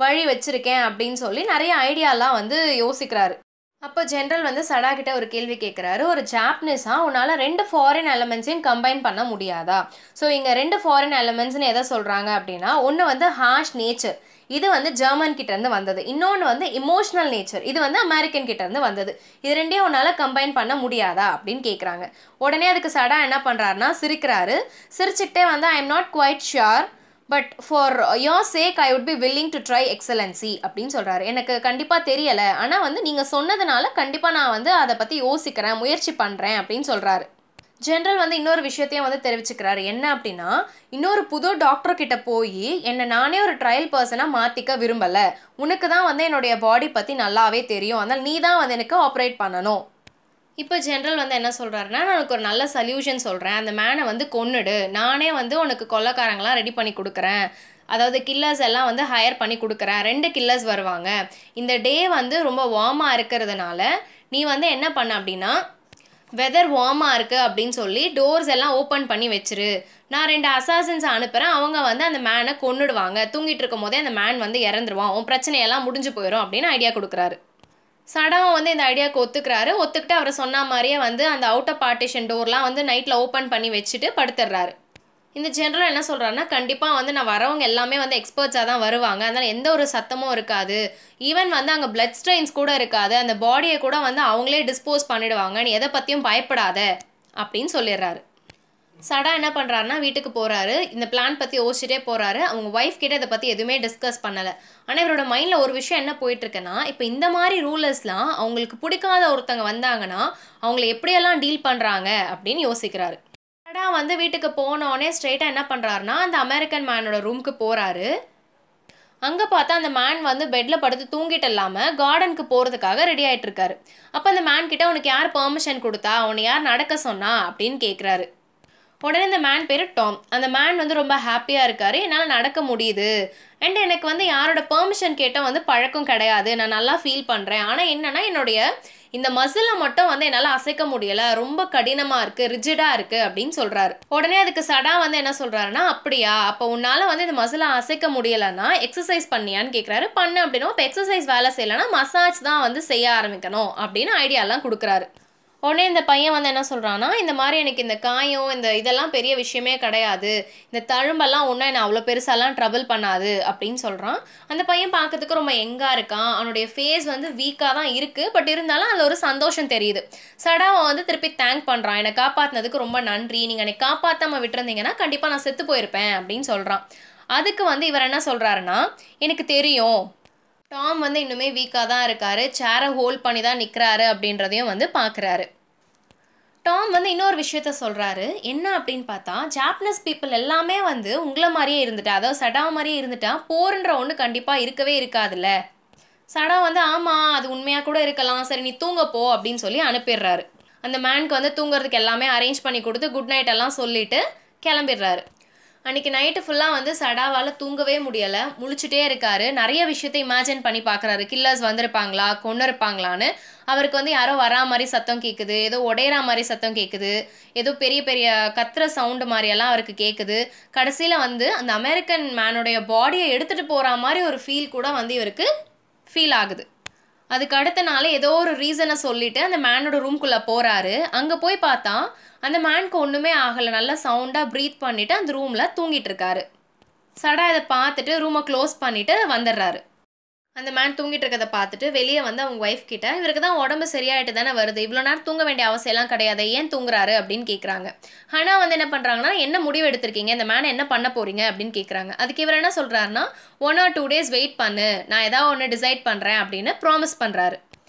வழி வச்சுருக்கேன் அப்படின்னு சொல்லி நிறைய ஐடியாலாம் வந்து யோசிக்கிறாரு. அப்போ ஜென்ரல் வந்து சடா கிட்ட ஒரு கேள்வி கேட்குறாரு, ஒரு ஜாப்பனீஸாக உன்னால் 2 ஃபாரின் எலமெண்ட்ஸையும் கம்பைன் பண்ண முடியாதா? ஸோ இங்கே 2 ஃபாரின் எலமெண்ட்ஸ்னு எதை சொல்கிறாங்க அப்படின்னா, ஒன்று வந்து ஹார்ஷ் நேச்சர், இது வந்து ஜெர்மன் கிட்டேருந்து வந்தது. இன்னொன்று வந்து இமோஷனல் நேச்சர், இது வந்து அமெரிக்கன் கிட்டேருந்து வந்தது. இது ரெண்டையும் உன்னால் கம்பைன் பண்ண முடியாதா அப்படின்னு கேட்குறாங்க. உடனே அதுக்கு சடா என்ன பண்ணுறாருன்னா சிரிக்கிறாரு. சிரிச்சுக்கிட்டே வந்து I am not quite sure, but for your sake I would be willing to try excellency அப்படின்னு சொல்கிறாரு. எனக்கு கண்டிப்பாக தெரியலை, ஆனால் வந்து நீங்கள் சொன்னதுனால கண்டிப்பாக நான் வந்து அதை பற்றி யோசிக்கிறேன், முயற்சி பண்ணுறேன் அப்படின்னு சொல்கிறாரு. ஜென்ரல் வந்து இன்னொரு விஷயத்தையும் வந்து தெரிவிச்சுக்கிறாரு. என்ன அப்படின்னா, இன்னொரு புது டாக்டர் கிட்ட போய் என்னை நானே ஒரு ட்ரையல் பர்சனாக மாற்றிக்க விரும்பலை, உனக்கு தான் வந்து என்னுடைய பாடி பற்றி நல்லாவே தெரியும், அதனால் நீ தான் வந்து எனக்கு ஆப்ரேட் பண்ணணும். இப்போ ஜென்ரல் வந்து என்ன சொல்கிறாருன்னா, நான் உனக்கு ஒரு நல்ல சொல்யூஷன் சொல்கிறேன், அந்த மேனை வந்து கொன்னுடு, நானே வந்து உனக்கு கொள்ளைக்காரங்களாம் ரெடி பண்ணி கொடுக்குறேன், அதாவது கில்லர்ஸ் எல்லாம் வந்து ஹையர் பண்ணி கொடுக்குறேன், 2 கில்லர்ஸ் வருவாங்க, இந்த டே வந்து ரொம்ப வார்மாக இருக்கிறதுனால நீ வந்து என்ன பண்ண அப்படின்னா, வெதர் வார்மாக இருக்குது அப்படின்னு சொல்லி டோர்ஸ் எல்லாம் ஓப்பன் பண்ணி வச்சிரு, நான் 2 அசாசின்ஸை அனுப்புகிறேன், அவங்க வந்து அந்த மேனை கொன்னுடுவாங்க, தூங்கிட்டு இருக்கும் போதே அந்த மேன் வந்து இறந்துருவான், உன் பிரச்சனையெல்லாம் முடிஞ்சு போயிடும் அப்படின்னு ஐடியா கொடுக்குறாரு. சடாவும் வந்து இந்த ஐடியாவுக்கு ஒத்துக்கிறாரு. ஒத்துக்கிட்டு அவர் சொன்ன மாதிரியே வந்து அந்த அவுட்டர் பார்ட்டிஷன் டோர்லாம் வந்து நைட்டில் ஓப்பன் பண்ணி வச்சுட்டு படுத்துடுறாரு. இந்த ஜென்ரல் என்ன சொல்கிறாருன்னா, கண்டிப்பாக வந்து நான் வரவங்க எல்லாமே வந்து எக்ஸ்பர்ட்ஸாக தான் வருவாங்க, அதனால் எந்த ஒரு சத்தமும் இருக்காது, ஈவன் வந்து அங்கே பிளட் ஸ்ட்ரெயின்ஸ் கூட இருக்காது, அந்த பாடியை கூட வந்து அவங்களே டிஸ்போஸ் பண்ணிடுவாங்க, நீ எதை பற்றியும் பயப்படாத அப்படின்னு சொல்லிடுறாரு. சடா என்ன பண்ணுறாருனா வீட்டுக்கு போகிறாரு. இந்த பிளான் பற்றி யோசிச்சுட்டே போகிறாரு. அவங்க ஒய்ஃப் கிட்ட இதை பற்றி எதுவுமே டிஸ்கஸ் பண்ணலை. ஆனால் இவரோட மைண்டில் ஒரு விஷயம் என்ன போயிட்டுருக்குன்னா, இப்போ இந்த மாதிரி ரூலர்ஸ்லாம் அவங்களுக்கு பிடிக்காத ஒருத்தங்க வந்தாங்கன்னா அவங்கள எப்படியெல்லாம் டீல் பண்ணுறாங்க அப்படின்னு யோசிக்கிறாரு. சடா வந்து வீட்டுக்கு போனோடனே ஸ்ட்ரெயிட்டாக என்ன பண்ணுறாருனா அந்த அமெரிக்கன் மேனோட ரூமுக்கு போகிறாரு. அங்கே பார்த்தா அந்த மேன் வந்து பெட்டில் படுத்து தூங்கிட்டு இல்லாமல் கார்டனுக்கு போகிறதுக்காக ரெடி ஆகிட்டு இருக்காரு. அப்போ அந்த மேன் கிட்ட உனக்கு யார் பெர்மிஷன் கொடுத்தா, அவனை யார் நடக்க சொன்னா அப்படின்னு கேட்குறாரு. உடனே இந்த மேன் பேர் டாம். அந்த மேன் வந்து ரொம்ப ஹாப்பியாக இருக்கார், என்னால் நடக்க முடியுது அண்ட் எனக்கு வந்து யாரோட பெர்மிஷன் கேட்டால் வந்து பழக்கம் கிடையாது, நான் நல்லா ஃபீல் பண்ணுறேன். ஆனால் என்னென்னா என்னுடைய இந்த மசிலை மட்டும் வந்து என்னால் அசைக்க முடியலை, ரொம்ப கடினமாக இருக்குது, ரிஜிடாக இருக்குது அப்படின்னு சொல்கிறாரு. உடனே அதுக்கு சடா வந்து என்ன சொல்கிறாருன்னா, அப்படியா, அப்போ உன்னால் வந்து இந்த மசிலை அசைக்க முடியலைன்னா எக்ஸசைஸ் பண்ணியான்னு கேட்குறாரு. பண்ணு அப்படின்னா இப்போ எக்ஸசைஸ் வேலை செய்யலைன்னா மசாஜ் தான் வந்து செய்ய ஆரம்பிக்கணும் அப்படின்னு ஐடியாலாம் கொடுக்குறாரு. உடனே இந்த பையன் வந்து என்ன சொல்கிறான்னா, இந்த மாதிரி எனக்கு இந்த காயம் இதெல்லாம் பெரிய விஷயமே கிடையாது, இந்த தழும்பெல்லாம் ஒன்றும் என்னை அவ்வளோ பெருசாலாம் ட்ரபிள் பண்ணாது அப்படின்னு சொல்கிறான். அந்த பையன் பார்க்கறதுக்கு ரொம்ப யங்காக இருக்கான், அவனுடைய ஃபேஸ் வந்து வீக்காக தான் இருக்குது, பட் இருந்தாலும் அதில் ஒரு சந்தோஷம் தெரியுது. சடாவை வந்து திருப்பி தேங்க் பண்ணுறான், என்னை காப்பாற்றினதுக்கு ரொம்ப நன்றி, நீங்கள் என்னை காப்பாற்றாமல் விட்டுருந்தீங்கன்னா கண்டிப்பாக நான் செத்து போயிருப்பேன் அப்படின்னு சொல்கிறான். அதுக்கு வந்து இவர் என்ன சொல்கிறாருன்னா, எனக்கு தெரியும் டாம் வந்து இன்னுமே வீக்காக தான் இருக்கார், சேரை ஹோல்ட் பண்ணி தான் நிற்கிறாரு அப்படின்றதையும் வந்து பார்க்குறாரு. டாம் வந்து இன்னொரு விஷயத்த சொல்கிறாரு. என்ன அப்படின்னு பார்த்தா, ஜாப்பனீஸ் பீப்புள் எல்லாமே வந்து உங்களை மாதிரியே இருந்துட்டா, அதாவது சடா மாதிரியே இருந்துட்டா போருன்ற ஒன்று கண்டிப்பாக இருக்கவே இருக்காதுல்ல. சடா வந்து ஆமாம் அது உண்மையாக கூட இருக்கலாம், சரி நீ தூங்கப்போ அப்படின்னு சொல்லி அனுப்பிடுறாரு. அந்த மேனுக்கு வந்து தூங்குறதுக்கு எல்லாமே அரேஞ்ச் பண்ணி கொடுத்து குட் நைட் எல்லாம் சொல்லிவிட்டு கிளம்பிடுறாரு. அன்றைக்கி நைட்டு ஃபுல்லாக வந்து சடாவால் தூங்கவே முடியலை, முழிச்சுட்டே இருக்காரு. நிறைய விஷயத்தை இமேஜின் பண்ணி பார்க்குறாரு, கில்லர்ஸ் வந்திருப்பாங்களா, கொண்டு இருப்பாங்களான்னு. அவருக்கு வந்து யாரோ வரா மாதிரி சத்தம் கேட்குது, ஏதோ உடையிற மாதிரி சத்தம் கேட்குது, ஏதோ பெரிய பெரிய கத்துற சவுண்டு மாதிரியெல்லாம் அவருக்கு கேட்குது. கடைசியில் வந்து அந்த அமெரிக்கன் மேனுடைய பாடியை எடுத்துகிட்டு போகிற மாதிரி ஒரு ஃபீல் கூட வந்து இவருக்கு ஃபீல் ஆகுது. அதுக்கு அடுத்த நாள் ஏதோ ஒரு ரீசனை சொல்லிவிட்டு அந்த மேனோட ரூம்குள்ளே போகிறாரு. அங்கே போய் பார்த்தா அந்த மேனுக்கு ஒன்றுமே ஆகலை, நல்லா சவுண்டாக ப்ரீத் பண்ணிவிட்டு அந்த ரூமில் தூங்கிட்டு இருக்காரு. சடா இதை பார்த்துட்டு ரூமை க்ளோஸ் பண்ணிவிட்டு வந்துடுறாரு. அந்த மேன் தூங்கிட்டு இருக்கிறத பார்த்துட்டு வெளியே வந்து அவங்க ஒய்ஃப் கிட்ட, இவருக்கு தான் உடம்பு சரியாயிட்டு தானே வருது, இவ்வளோ நேரம் தூங்க வேண்டிய அவசியம்லாம் கிடையாது, ஏன் தூங்குறாரு அப்படின்னு கேட்குறாங்க. ஆனால் வந்து என்ன பண்ணுறாங்கன்னா, என்ன முடிவு எடுத்திருக்கீங்க, இந்த மேனை என்ன பண்ண போகிறீங்க அப்படின்னு கேட்குறாங்க. அதுக்கு இவர் என்ன சொல்கிறாருன்னா, 1 or 2 days வெயிட் பண்ணு, நான் ஏதாவது ஒன்று டிசைட் பண்ணுறேன் அப்படின்னு ப்ராமிஸ் பண்ணுறாரு.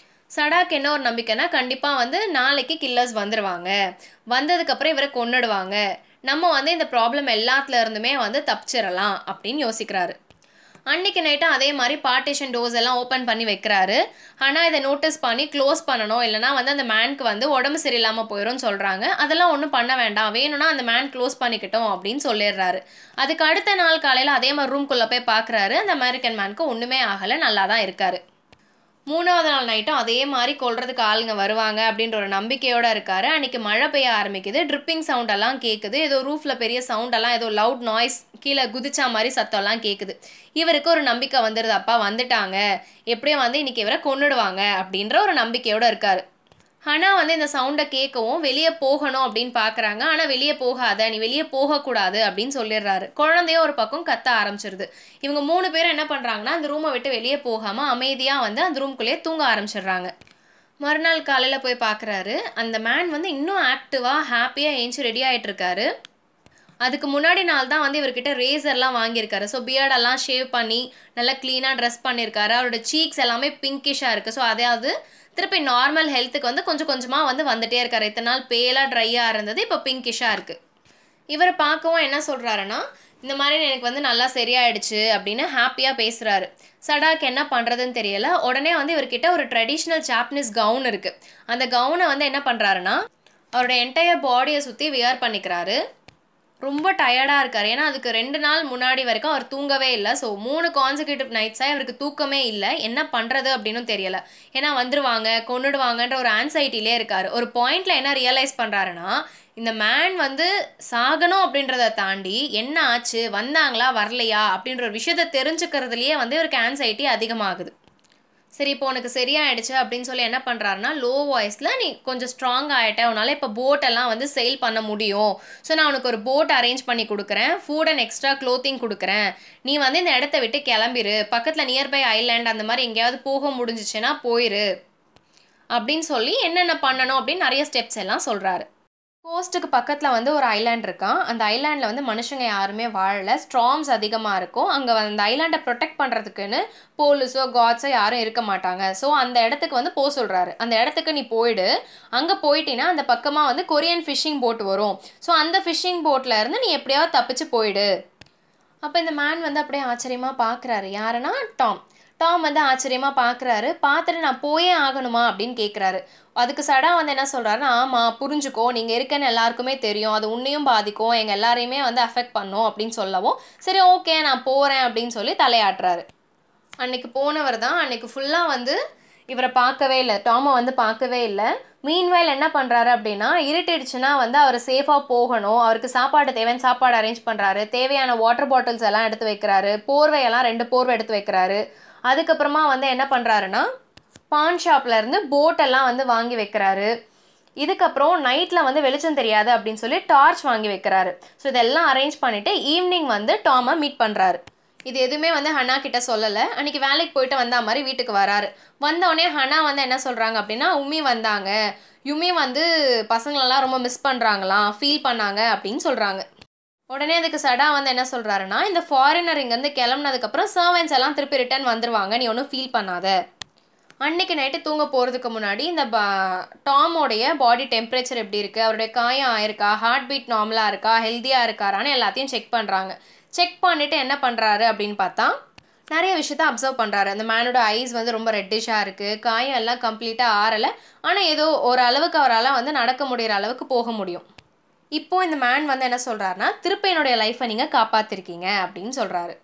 சடாக்கு என்ன ஒரு நம்பிக்கைன்னா, கண்டிப்பாக வந்து நாளைக்கு கில்லர்ஸ் வந்துடுவாங்க, வந்ததுக்கப்புறம் இவரை கொன்னுடுவாங்க, நம்ம வந்து இந்த ப்ராப்ளம் எல்லாத்துல இருந்துமே வந்து தப்பிச்சிடலாம் அப்படின்னு யோசிக்கிறாரு. அன்றைக்கி நைட்டும் அதே மாதிரி பார்ட்டிஷன் டோர்ஸ் எல்லாம் ஓப்பன் பண்ணி வைக்கிறாரு. ஆனால் இதை நோட்டீஸ் பண்ணி க்ளோஸ் பண்ணணும், இல்லைனா வந்து அந்த மேனுக்கு வந்து உடம்பு சரியில்லாமல் போயிடும்னு சொல்கிறாங்க. அதெல்லாம் ஒன்றும் பண்ண வேண்டாம், வேணும்னா அந்த மேன் க்ளோஸ் பண்ணிக்கிட்டோம் அப்படின்னு சொல்லிடுறாரு. அதுக்கு அடுத்த நாள் காலையில் அதே மாதிரி ரூம்குள்ளே போய் பார்க்குறாரு. அந்த அமெரிக்கன் மேனுக்கு ஒன்றுமே ஆகலை, நல்லா தான் இருக்கார். 3வது நாள் நைட்டும் அதே மாதிரி கொல்றதுக்கு ஆளுங்க வருவாங்க அப்படின்ற ஒரு நம்பிக்கையோடு இருக்கார். அன்றைக்கி மழை பெய்ய ஆரம்பிக்குது, ட்ரிப்பிங் சவுண்டெல்லாம் கேட்குது, ஏதோ ரூஃபில் பெரிய சவுண்டெல்லாம், ஏதோ லவுட் நாய்ஸ், கீழே குதிச்சா மாதிரி சத்தம்லாம் கேட்குது. இவருக்கு ஒரு நம்பிக்கை வந்துடுது, அப்பா வந்துட்டாங்க, எப்படியும் வந்து இன்றைக்கி இவரை கொன்னுடுவாங்க அப்படின்ற ஒரு நம்பிக்கையோடு இருக்கார். ஆனால் வந்து இந்த சவுண்டை கேட்கவும் வெளியே போகணும் அப்படின்னு பார்க்குறாங்க. ஆனால் வெளியே போகாத, நீ வெளியே போகக்கூடாது அப்படின்னு சொல்லிடுறாரு. குழந்தையும் ஒரு பக்கம் கத்த ஆரம்பிச்சிருது. இவங்க 3 பேரும் என்ன பண்ணுறாங்கன்னா, அந்த ரூமை விட்டு வெளியே போகாமல் அமைதியாக வந்து அந்த ரூம்குள்ளேயே தூங்க ஆரம்பிச்சிடுறாங்க. மறுநாள் காலையில் போய் பார்க்குறாரு. அந்த மேன் வந்து இன்னும் ஆக்டிவாக ஹாப்பியாக ஏஞ்சி ரெடி ஆகிட்டு இருக்காரு. அதுக்கு முன்னாடி நாள் தான் வந்து இவர்கிட்ட ரேசர்லாம் வாங்கியிருக்காரு. ஸோ பியர்டெல்லாம் ஷேவ் பண்ணி நல்லா க்ளீனாக ட்ரெஸ் பண்ணியிருக்காரு. அவரோட சீக்ஸ் எல்லாமே பிங்கிஷாக இருக்குது. ஸோ அதாவது திருப்பி நார்மல் ஹெல்த்துக்கு வந்து கொஞ்சம் கொஞ்சமாக வந்து வந்துகிட்டே இருக்காரு. இத்தனை நாள் பேலாக ட்ரையாக இருந்தது, இப்போ பிங்கிஷாக இருக்குது. இவரை பார்க்கவும் என்ன சொல்கிறாருன்னா, இந்த மாதிரி எனக்கு வந்து நல்லா சரியாயிடுச்சு அப்படின்னு ஹாப்பியாக பேசுகிறாரு. சடாக்கு என்ன பண்ணுறதுன்னு தெரியல. உடனே வந்து இவர்கிட்ட ஒரு ட்ரெடிஷ்னல் ஜாப்பனீஸ் கவுன் இருக்குது. அந்த கவுனை வந்து என்ன பண்ணுறாருன்னா, அவரோட என்டையர் பாடியை சுற்றி வியர் பண்ணிக்கிறாரு. ரொம்ப டயர்டாக இருக்கார். ஏன்னா அதுக்கு 2 நாள் முன்னாடி வரைக்கும் அவர் தூங்கவே இல்லை. ஸோ 3 கான்சிக்யூட்டிவ் நைட்ஸாக இவருக்கு தூக்கமே இல்லை. என்ன பண்ணுறது அப்படின்னு தெரியலை. ஏன்னா வந்துடுவாங்க, கொன்னுடுவாங்கன்ற ஒரு ஆன்சைட்டிலே இருக்கார். ஒரு பாயிண்டில் என்ன ரியலைஸ் பண்ணுறாருன்னா, இந்த மேன் வந்து சாகணும் அப்படின்றத தாண்டி என்ன ஆச்சு, வந்தாங்களா வரலையா அப்படின்ற ஒரு விஷயத்தை தெரிஞ்சுக்கிறதுலையே வந்து இவருக்கு ஆன்சைட்டி அதிகமாகுது. சரி இப்போ உனக்கு சரியாயிடுச்சு அப்படின்னு சொல்லி என்ன பண்ணுறாருன்னா, லோ வாய்ஸில் நீ கொஞ்சம் ஸ்ட்ராங் ஆகிட்ட, உன்னால் இப்போ போட்டெல்லாம் வந்து செயில் பண்ண முடியும், ஸோ நான் உனக்கு ஒரு போட் அரேஞ்ச் பண்ணி கொடுக்குறேன், ஃபுட் அண்ட் எக்ஸ்ட்ரா க்ளோத்திங் கொடுக்குறேன், நீ வந்து இந்த இடத்த விட்டு கிளம்பிரு, பக்கத்தில் நியர்பை ஐலாண்ட் அந்த மாதிரி எங்கேயாவது போக முடிஞ்சிச்சுன்னா போயிரு அப்படின்னு சொல்லி என்னென்ன பண்ணணும் அப்படின்னு நிறைய ஸ்டெப்ஸ் எல்லாம் சொல்கிறாரு. கோஸ்ட்டுக்கு பக்கத்தில் வந்து ஒரு ஐலாண்ட் இருக்கான். அந்த ஐலாண்டில் வந்து மனுஷங்க யாருமே வாழலை, ஸ்ட்ராம்ஸ் அதிகமாக இருக்கும். அங்கே அந்த ஐலாண்டை ப்ரொடெக்ட் பண்ணுறதுக்குன்னு போலீஸோ காட்ஸோ யாரும் இருக்க மாட்டாங்க. ஸோ அந்த இடத்துக்கு வந்து போக சொல்கிறாரு. அந்த இடத்துக்கு நீ போயிடு, அங்கே போயிட்டீங்கன்னா அந்த பக்கமாக வந்து கொரியன் ஃபிஷ்ஷிங் போட் வரும், ஸோ அந்த ஃபிஷ்ஷிங் போட்டில் இருந்து நீ எப்படியாவது தப்பிச்சு போயிடு. அப்போ இந்த மேன் வந்து அப்படியே ஆச்சரியமாக பார்க்குறாரு. யாருன்னா டாம். டாம் வந்து ஆச்சரியமாக பார்க்குறாரு. பார்த்துட்டு நான் போயே ஆகணுமா அப்படின்னு கேட்குறாரு. அதுக்கு சடா வந்து என்ன சொல்கிறாருன்னா, ஆமாம் புரிஞ்சுக்கோ, நீங்கள் இருக்கேன்னு எல்லாருக்குமே தெரியும், அது உன்னையும் பாதிக்கும், எங்கள் எல்லாரையுமே வந்து அஃபெக்ட் பண்ணும் அப்படின்னு சொல்லவும், சரி ஓகே நான் போகிறேன் அப்படின்னு சொல்லி தலையாட்டுறாரு. அன்னைக்கு போனவர் தான் அன்னைக்கு ஃபுல்லாக வந்து இவரை பார்க்கவே இல்லை, டாமை வந்து பார்க்கவே இல்லை. மீன்வைல் என்ன பண்ணுறாரு அப்படின்னா, இருட்டிடுச்சுன்னா வந்து அவர் சேஃபாக போகணும், அவருக்கு சாப்பாடு தேவையான சாப்பாடு அரேஞ்ச் பண்ணுறாரு, தேவையான வாட்டர் பாட்டில்ஸ் எல்லாம் எடுத்து வைக்கிறாரு, போர்வையெல்லாம் 2 போர்வை எடுத்து வைக்கிறாரு. அதுக்கப்புறமா வந்து என்ன பண்ணுறாருன்னா, பான் ஷாப்லேருந்து போட்டெல்லாம் வந்து வாங்கி வைக்கிறாரு. இதுக்கப்புறம் நைட்டில் வந்து வெளிச்சம் தெரியாது அப்படின்னு சொல்லி டார்ச் வாங்கி வைக்கிறாரு. ஸோ இதெல்லாம் அரேஞ்ச் பண்ணிவிட்டு ஈவினிங் வந்து டாமை மீட் பண்ணுறாரு. இது எதுவுமே வந்து ஹனா கிட்ட சொல்லலை. அன்றைக்கி வேலைக்கு போயிட்டு வந்த மாதிரி வீட்டுக்கு வராரு. வந்தோடனே ஹனா வந்து என்ன சொல்கிறாங்க அப்படின்னா, உமி வந்தாங்க, யுமி வந்து பசங்களெல்லாம் ரொம்ப மிஸ் பண்ணுறாங்களாம், ஃபீல் பண்ணாங்க அப்படின்னு சொல்கிறாங்க. உடனே அதுக்கு சடா வந்து என்ன சொல்கிறாருன்னா, இந்த ஃபாரினர் இங்கேருந்து கிளம்புனதுக்கப்புறம் சர்வன்ஸ் எல்லாம் திருப்பி ரிட்டர்ன் வந்துடுவாங்க, நீ ஒன்றும் ஃபீல் பண்ணாத. அன்றைக்கி நைட்டு தூங்க போகிறதுக்கு முன்னாடி இந்த டாமோடைய பாடி டெம்பரேச்சர் எப்படி இருக்குது, அவருடைய காயம் ஆயிருக்கா, ஹார்ட் பீட் நார்மலாக இருக்கா, ஹெல்த்தியாக இருக்காரான்னு எல்லாத்தையும் செக் பண்ணுறாங்க. செக் பண்ணிவிட்டு என்ன பண்ணுறாரு அப்படின்னு பார்த்தா, நிறைய விஷயத்த அப்சர்வ் பண்ணுறாரு. அந்த மேனோட ஐஸ் வந்து ரொம்ப ரெட்டிஷாக இருக்குது, காயம் எல்லாம் கம்ப்ளீட்டாக ஆறலை, ஆனால் ஏதோ ஒரு அளவுக்கு அவரால் வந்து நடக்க முடிகிற அளவுக்கு போக முடியும். இப்போது இந்த மேன் வந்து என்ன சொல்கிறாருன்னா, திருப்பி என்னுடைய லைஃப்பை நீங்கள் காப்பாற்றிருக்கீங்க அப்படின்னு சொல்கிறாரு.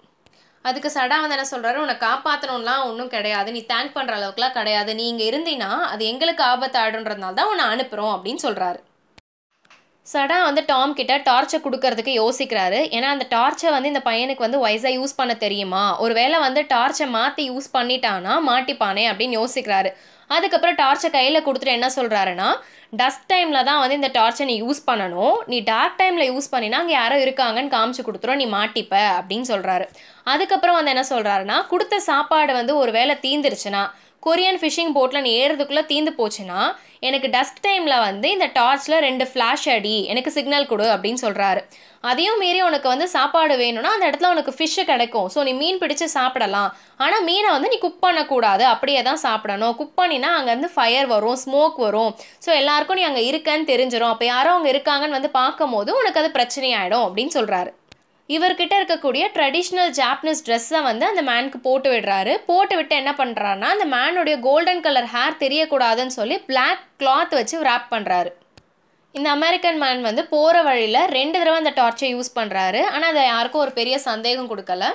அதுக்கு சடா வந்து என்ன சொல்கிறாரு, உன்னை காப்பாற்றணும்லாம் ஒன்றும் கிடையாது, நீ தேங்க் பண்ணுற அளவுக்குலாம் கிடையாது, நீ இங்கே இருந்தீங்கன்னா அது எங்களுக்கு ஆபத்து ஆகிடுன்றதுனால தான் உன்னை அனுப்புகிறோம் அப்படின்னு சொல்கிறாரு. சடா வந்து டாம் கிட்ட டார்ச்சை கொடுக்கறதுக்கு யோசிக்கிறாரு. ஏன்னா அந்த டார்ச்சை வந்து இந்த பையனுக்கு வந்து வைஸாக யூஸ் பண்ண தெரியுமா, ஒரு வேளை வந்து டார்ச்சை மாற்றி யூஸ் பண்ணிட்டானா மாட்டிப்பானே அப்படின்னு யோசிக்கிறாரு. அதுக்கப்புறம் டார்ச்சை கையில் கொடுத்துட்டு என்ன சொல்கிறாருன்னா, டஸ்ட் டைமில் தான் வந்து இந்த டார்ச்சை நீ யூஸ் பண்ணணும், நீ டார்க் டைமில் யூஸ் பண்ணினா அங்கே யாரோ இருக்காங்கன்னு காமிச்சு கொடுத்துரும், நீ மாட்டிப்ப அப்படின்னு சொல்கிறாரு. அதுக்கப்புறம் வந்து என்ன சொல்கிறாருன்னா, கொடுத்த சாப்பாடு வந்து ஒரு வேளை தீந்துருச்சுன்னா, கொரியன் ஃபிஷிங் போட்டில் நீ ஏறுறதுக்குள்ளே தீந்து போச்சுன்னா, எனக்கு டஸ்ட் டைமில் வந்து இந்த டார்ச்சில் 2 ஃப்ளாஷ் அடி, எனக்கு சிக்னல் கொடு அப்படின்னு சொல்கிறாரு. அதையும் மீறி உனக்கு வந்து சாப்பாடு வேணும்னா அந்த இடத்துல உனக்கு ஃபிஷ்ஷு கிடைக்கும், ஸோ நீ மீன் பிடிச்சி சாப்பிடலாம், ஆனால் மீனை வந்து நீ குக் பண்ணக்கூடாது, அப்படியே தான் சாப்பிடணும், குக் பண்ணினா அங்கேருந்து ஃபயர் வரும், ஸ்மோக் வரும், ஸோ எல்லாருக்கும் நீ அங்கே இருக்கன்னு தெரிஞ்சிடும், அப்போ யாரோ அங்கே இருக்காங்கன்னு வந்து பார்க்கும் போது உனக்கு அது பிரச்சனையாயிடும் அப்படின்னு சொல்கிறாரு. இவர்கிட்ட இருக்கக்கூடிய ட்ரெடிஷ்னல் ஜாப்பனீஸ் ட்ரெஸ்ஸை வந்து அந்த மேனுக்கு போட்டு விடுறாரு. போட்டு விட்டு என்ன பண்ணுறாருன்னா, அந்த மேனுடைய கோல்டன் கலர் ஹேர் தெரியக்கூடாதுன்னு சொல்லி பிளாக் கிளாத் வச்சு ரேப் பண்ணுறாரு. இந்த அமெரிக்கன் மேன் வந்து போகிற வழியில் 2 தடவை அந்த டார்ச்சை யூஸ் பண்ணுறாரு. ஆனால் அதை யாருக்கும் ஒரு பெரிய சந்தேகம் கொடுக்கல.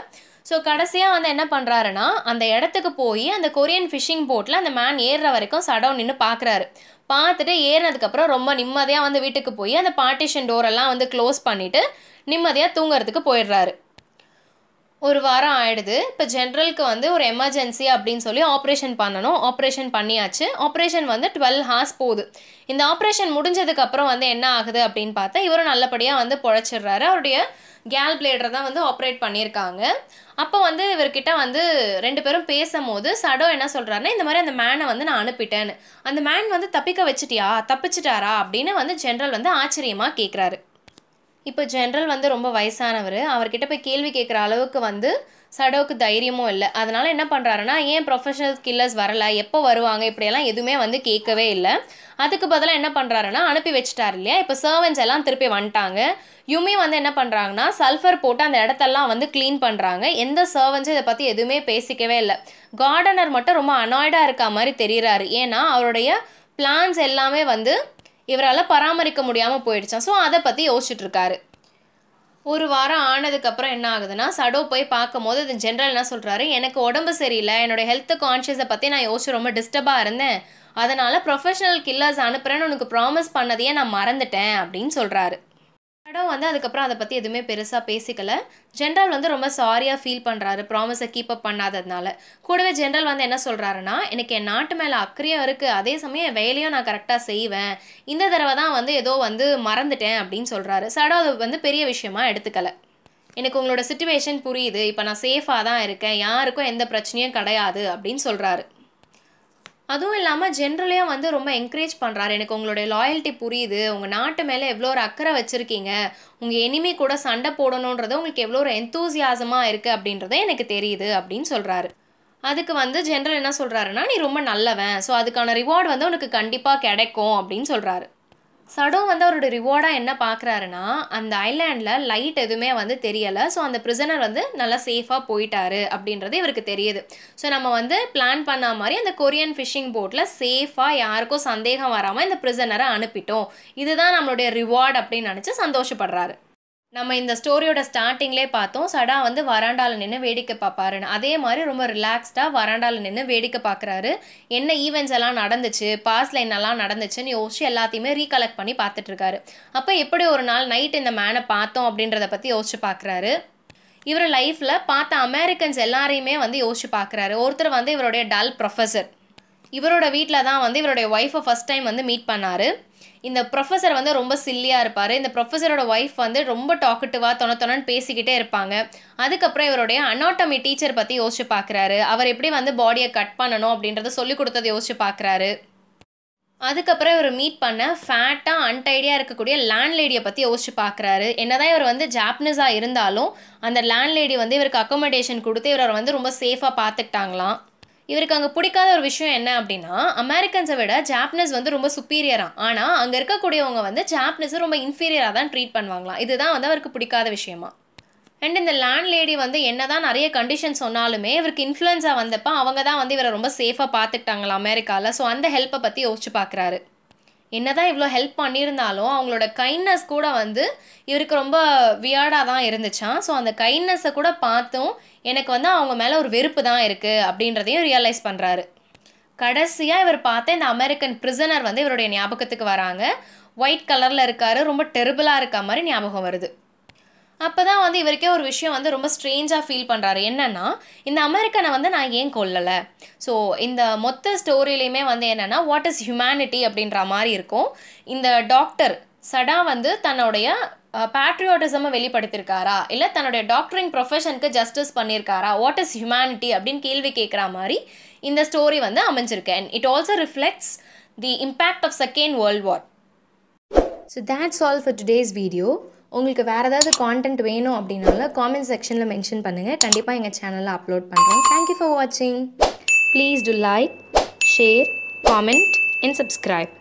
ஸோ கடைசியாக வந்து என்ன பண்ணுறாருன்னா, அந்த இடத்துக்கு போய் அந்த கொரியன் ஃபிஷிங் போட்டில் அந்த மேன் ஏறுற வரைக்கும் சடவுன் நின்று பார்க்குறாரு. பார்த்துட்டு ஏறினதுக்கப்புறம் ரொம்ப நிம்மதியாக வந்து வீட்டுக்கு போய் அந்த பார்ட்டிஷன் டோரெல்லாம் வந்து க்ளோஸ் பண்ணிவிட்டு நிம்மதியாக தூங்குறதுக்கு போயிடுறாரு. ஒரு வாரம் ஆயிடுது. இப்போ ஜென்ரலுக்கு வந்து ஒரு எமர்ஜென்சி அப்படின்னு சொல்லி ஆப்ரேஷன் பண்ணணும். ஆப்ரேஷன் பண்ணியாச்சு. ஆப்ரேஷன் வந்து 12 ஹார்ஸ் போகுது. இந்த ஆப்ரேஷன் முடிஞ்சதுக்கப்புறம் வந்து என்ன ஆகுது அப்படின்னு பார்த்தா, இவரும் நல்லபடியாக வந்து பொழைச்சிடுறாரு. அவருடைய கேல் பிளேடரை தான் வந்து ஆப்ரேட் பண்ணியிருக்காங்க. அப்போ வந்து இவர்கிட்ட வந்து 2 பேரும் பேசும்போது சடோ என்ன சொல்கிறாருன்னா, இந்த மாதிரி அந்த மேனை வந்து நான் அனுப்பிட்டேன்னு. அந்த மேன் வந்து தப்பிச்சிட்டாரா அப்படின்னு வந்து ஜென்ரல் வந்து ஆச்சரியமாக கேட்குறாரு. இப்போ ஜென்ரல் வந்து ரொம்ப வயசானவர், அவர்கிட்ட போய் கேள்வி கேட்குற அளவுக்கு வந்து சடோவுக்கு தைரியமும் இல்லை. அதனால் என்ன பண்ணுறாருன்னா, ஏன் ப்ரொஃபஷனல் கில்லர்ஸ் வரலை, எப்போ வருவாங்க, இப்படியெல்லாம் எதுவுமே வந்து கேட்கவே இல்லை. அதுக்கு பதிலாக என்ன பண்ணுறாருன்னா, அனுப்பி வச்சுட்டார் இல்லையா. இப்போ சர்வன்ஸ் எல்லாம் திருப்பி வந்துட்டாங்க. யுமி வந்து என்ன பண்ணுறாங்கன்னா, சல்ஃபர் போட்டு அந்த இடத்தெல்லாம் வந்து க்ளீன் பண்ணுறாங்க. எந்த சர்வன்ஸும் இதை பற்றி எதுவுமே பேசிக்கவே இல்லை. கார்டனர் மட்டும் ரொம்ப அனாய்டாக இருக்க மாதிரி தெரிகிறாரு. ஏன்னா அவருடைய பிளான்ஸ் எல்லாமே வந்து இவரால் பராமரிக்க முடியாமல் போயிடுச்சான். ஸோ அதை பற்றி யோசிச்சுட்ருக்காரு. ஒரு வாரம் ஆனதுக்கப்புறம் என்ன ஆகுதுன்னா, சடோ போய் பார்க்கும் போது அது ஜென்ரல் என்ன சொல்கிறாரு, எனக்கு உடம்பு சரியில்லை, என்னோடய ஹெல்த் கான்ஷியஸை பற்றி நான் யோசிச்சு ரொம்ப டிஸ்டர்பாக இருந்தேன், அதனால் ப்ரொஃபஷனல் கில்லர்ஸ் அனுப்புகிறேன்னு உனக்கு ப்ராமிஸ் பண்ணதையே நான் மறந்துட்டேன் அப்படின்னு சொல்கிறாரு. சடோ வந்து அதுக்கப்புறம் அதை பற்றி எதுவுமே பெருசாக பேசிக்கல. ஜென்ரல் வந்து ரொம்ப சாரியாக ஃபீல் பண்ணுறாரு ப்ராமிஸை கீப் அப் பண்ணாததுனால. கூடவே ஜென்ரல் வந்து என்ன சொல்கிறாருன்னா, எனக்கு என் நாட்டு மேலே அக்கறையும் இருக்குது, அதே சமயம் என் வேலையும் நான் கரெக்டாக செய்வேன், இந்த தடவை தான் வந்து ஏதோ வந்து மறந்துட்டேன் அப்படின்னு சொல்கிறாரு. சடோ அது வந்து பெரிய விஷயமா எடுத்துக்கலை. எனக்கு உங்களோட சிச்சுவேஷன் புரியுது, இப்போ நான் சேஃபாக தான் இருக்கேன், யாருக்கும் எந்த பிரச்சனையும் கிடையாது அப்படின்னு சொல்கிறாரு. அதுவும் இல்லாமல் ஜென்ரலையாக வந்து ரொம்ப என்கரேஜ் பண்ணுறாரு. எனக்கு உங்களுடைய லாயல்ட்டி புரியுது, உங்கள் நாட்டு மேலே எவ்வளோ ஒரு அக்கறை வச்சுருக்கீங்க, உங்கள் எனிமி கூட சண்டை போடணுன்றது உங்களுக்கு எவ்வளோ ஒரு எந்தூசியாசமாக இருக்குது அப்படின்றத எனக்கு தெரியுது அப்படின்னு சொல்கிறாரு. அதுக்கு வந்து ஜென்ரல் என்ன சொல்கிறாருன்னா, நீ ரொம்ப நல்லவன், ஸோ அதுக்கான ரிவார்டு வந்து உனக்கு கண்டிப்பாக கிடைக்கும் அப்படின்னு சொல்கிறாரு. சடோ வந்து அவரோட ரிவார்டாக என்ன பார்க்குறாருன்னா அந்த ஐலாண்டில் லைட் எதுவுமே வந்து தெரியலை. ஸோ அந்த பிரிசனர் வந்து நல்லா சேஃபாக போயிட்டாரு அப்படின்றது இவருக்கு தெரியுது. ஸோ நம்ம வந்து பிளான் பண்ண மாதிரி அந்த கொரியன் ஃபிஷிங் போட்டில் சேஃபாக யாருக்கும் சந்தேகம் வராமல் இந்த பிரிசனரை அனுப்பிட்டோம், இதுதான் நம்மளுடைய ரிவார்டு அப்படின்னு நினச்சி சந்தோஷப்படுறாரு. நம்ம இந்த ஸ்டோரியோட ஸ்டார்டிங்லேயே பார்த்தோம் சடா வந்து வராண்டாவில் நின்று வேடிக்கை பார்ப்பாருன்னு. அதே மாதிரி ரொம்ப ரிலாக்ஸ்டாக வராண்டாவில் நின்று வேடிக்கை பார்க்குறாரு. என்ன ஈவெண்ட்ஸ் எல்லாம் நடந்துச்சு, பாஸ்டில் என்னெல்லாம் நடந்துச்சுன்னு யோசிச்சு எல்லாத்தையுமே ரீகலெக்ட் பண்ணி பார்த்துட்ருக்காரு. அப்போ எப்படி ஒரு நாள் நைட் இந்த மேனை பார்த்தோம் அப்படின்றத பற்றி யோசிச்சு பார்க்குறாரு. இவர் லைஃப்பில் பார்த்த அமெரிக்கன்ஸ் எல்லாரையுமே வந்து யோசிச்சு பார்க்குறாரு. ஒருத்தர் வந்து இவருடைய டல் ப்ரொஃபஸர். இவரோட வீட்டில் தான் வந்து இவருடைய ஒய்ஃபை ஃபஸ்ட் டைம் வந்து மீட் பண்ணார். இந்த ப்ரொஃபஸர் வந்து ரொம்ப சில்லியாக இருப்பார். இந்த ப்ரொஃபஸரோட ஒய்ஃப் வந்து ரொம்ப டாக்கட்டிவாக தொணன்னு பேசிக்கிட்டே இருப்பாங்க. அதுக்கப்புறம் இவருடைய அனாட்டமி டீச்சர் பற்றி யோசிச்சு பார்க்குறாரு. அவர் எப்படி வந்து பாடியை கட் பண்ணணும் அப்படின்றத சொல்லிக் கொடுத்ததை யோசிச்சு பார்க்குறாரு. அதுக்கப்புறம் இவர் மீட் பண்ண ஃபேட்டாக அன்டைடியாக இருக்கக்கூடிய லேண்ட்லேடியை பற்றி யோசிச்சு பார்க்குறாரு. என்னதான் இவர் வந்து ஜாப்பனீஸாக இருந்தாலும் அந்த லேண்ட்லேடி வந்து இவருக்கு அக்கோமடேஷன் கொடுத்து இவரை வந்து ரொம்ப சேஃபாக பார்த்துக்கிட்டாங்களாம். இவருக்கு அங்கே பிடிக்காத ஒரு விஷயம் என்ன அப்படின்னா அமெரிக்கன்ஸை விட ஜாப்பனீஸ் வந்து ரொம்ப சுப்பீரியராக, ஆனால் அங்கே இருக்கக்கூடியவங்க வந்து ஜாப்பனீஸை ரொம்ப இன்ஃபீரியராக தான் ட்ரீட் பண்ணுவாங்களாம். இதுதான் வந்து அவருக்கு பிடிக்காத விஷயமா. அண்ட் இந்த லேண்ட் லேடி வந்து என்ன தான் நிறைய கண்டிஷன் சொன்னாலுமே இவருக்கு இன்ஃப்ளூயன்ஸா வந்தப்போ அவங்க தான் வந்து இவரை ரொம்ப சேஃபாக பார்த்துக்கிட்டாங்களா அமெரிக்காவில். ஸோ அந்த ஹெல்ப்பை பற்றி யோசிச்சு பார்க்குறாரு. என்னதான் இவ்வளோ ஹெல்ப் பண்ணியிருந்தாலும் அவங்களோட கைண்ட்னஸ் கூட வந்து இவருக்கு ரொம்ப வியர்டாக தான் இருந்துச்சான். ஸோ அந்த கைண்ட்னஸை கூட பார்த்தும் எனக்கு வந்து அவங்க மேலே ஒரு வெறுப்பு தான் இருக்குது அப்படின்றதையும் ரியலைஸ் பண்ணுறாரு. கடைசியாக இவர் பார்த்த இந்த அமெரிக்கன் பிரிசனர் வந்து இவருடைய ஞாபகத்துக்கு வராங்க. ஒயிட் கலரில் இருக்காரு, ரொம்ப டெரிபிளாக இருக்க மாதிரி ஞாபகம் வருது. அப்போ தான் வந்து இவருக்கே ஒரு விஷயம் வந்து ரொம்ப ஸ்ட்ரேஞ்சாக ஃபீல் பண்ணுறாரு. என்னென்னா இந்த அமெரிக்கனை வந்து நான் ஏன் கொல்லலை. ஸோ இந்த மொத்த ஸ்டோரியிலையுமே வந்து என்னென்னா வாட் இஸ் ஹியூமனிட்டி அப்படின்ற மாதிரி இருக்கும். இந்த டாக்டர் சடா வந்து தன்னுடைய பேட்ரியாட்டிசமை வெளிப்படுத்தியிருக்காரா, இல்லை தன்னுடைய டாக்டரிங் ப்ரொஃபஷனுக்கு ஜஸ்டிஸ் பண்ணியிருக்காரா, வாட் இஸ் ஹியூமனிட்டி அப்படின்னு கேள்வி கேட்குற மாதிரி இந்த ஸ்டோரி வந்து அமைஞ்சிருக்கு. And it also reflects the impact of second world war. So that's all for today's video. உங்களுக்கு வேறு ஏதாவது கான்டென்ட் வேணும் அப்படின்னால காமெண்ட் செக்ஷனில் மென்ஷன் பண்ணுங்கள். கண்டிப்பாக எங்கள் சேனலில் அப்லோட் பண்ணுறோம். தேங்க்யூ ஃபார் வாட்சிங். Please to like, share, comment and subscribe.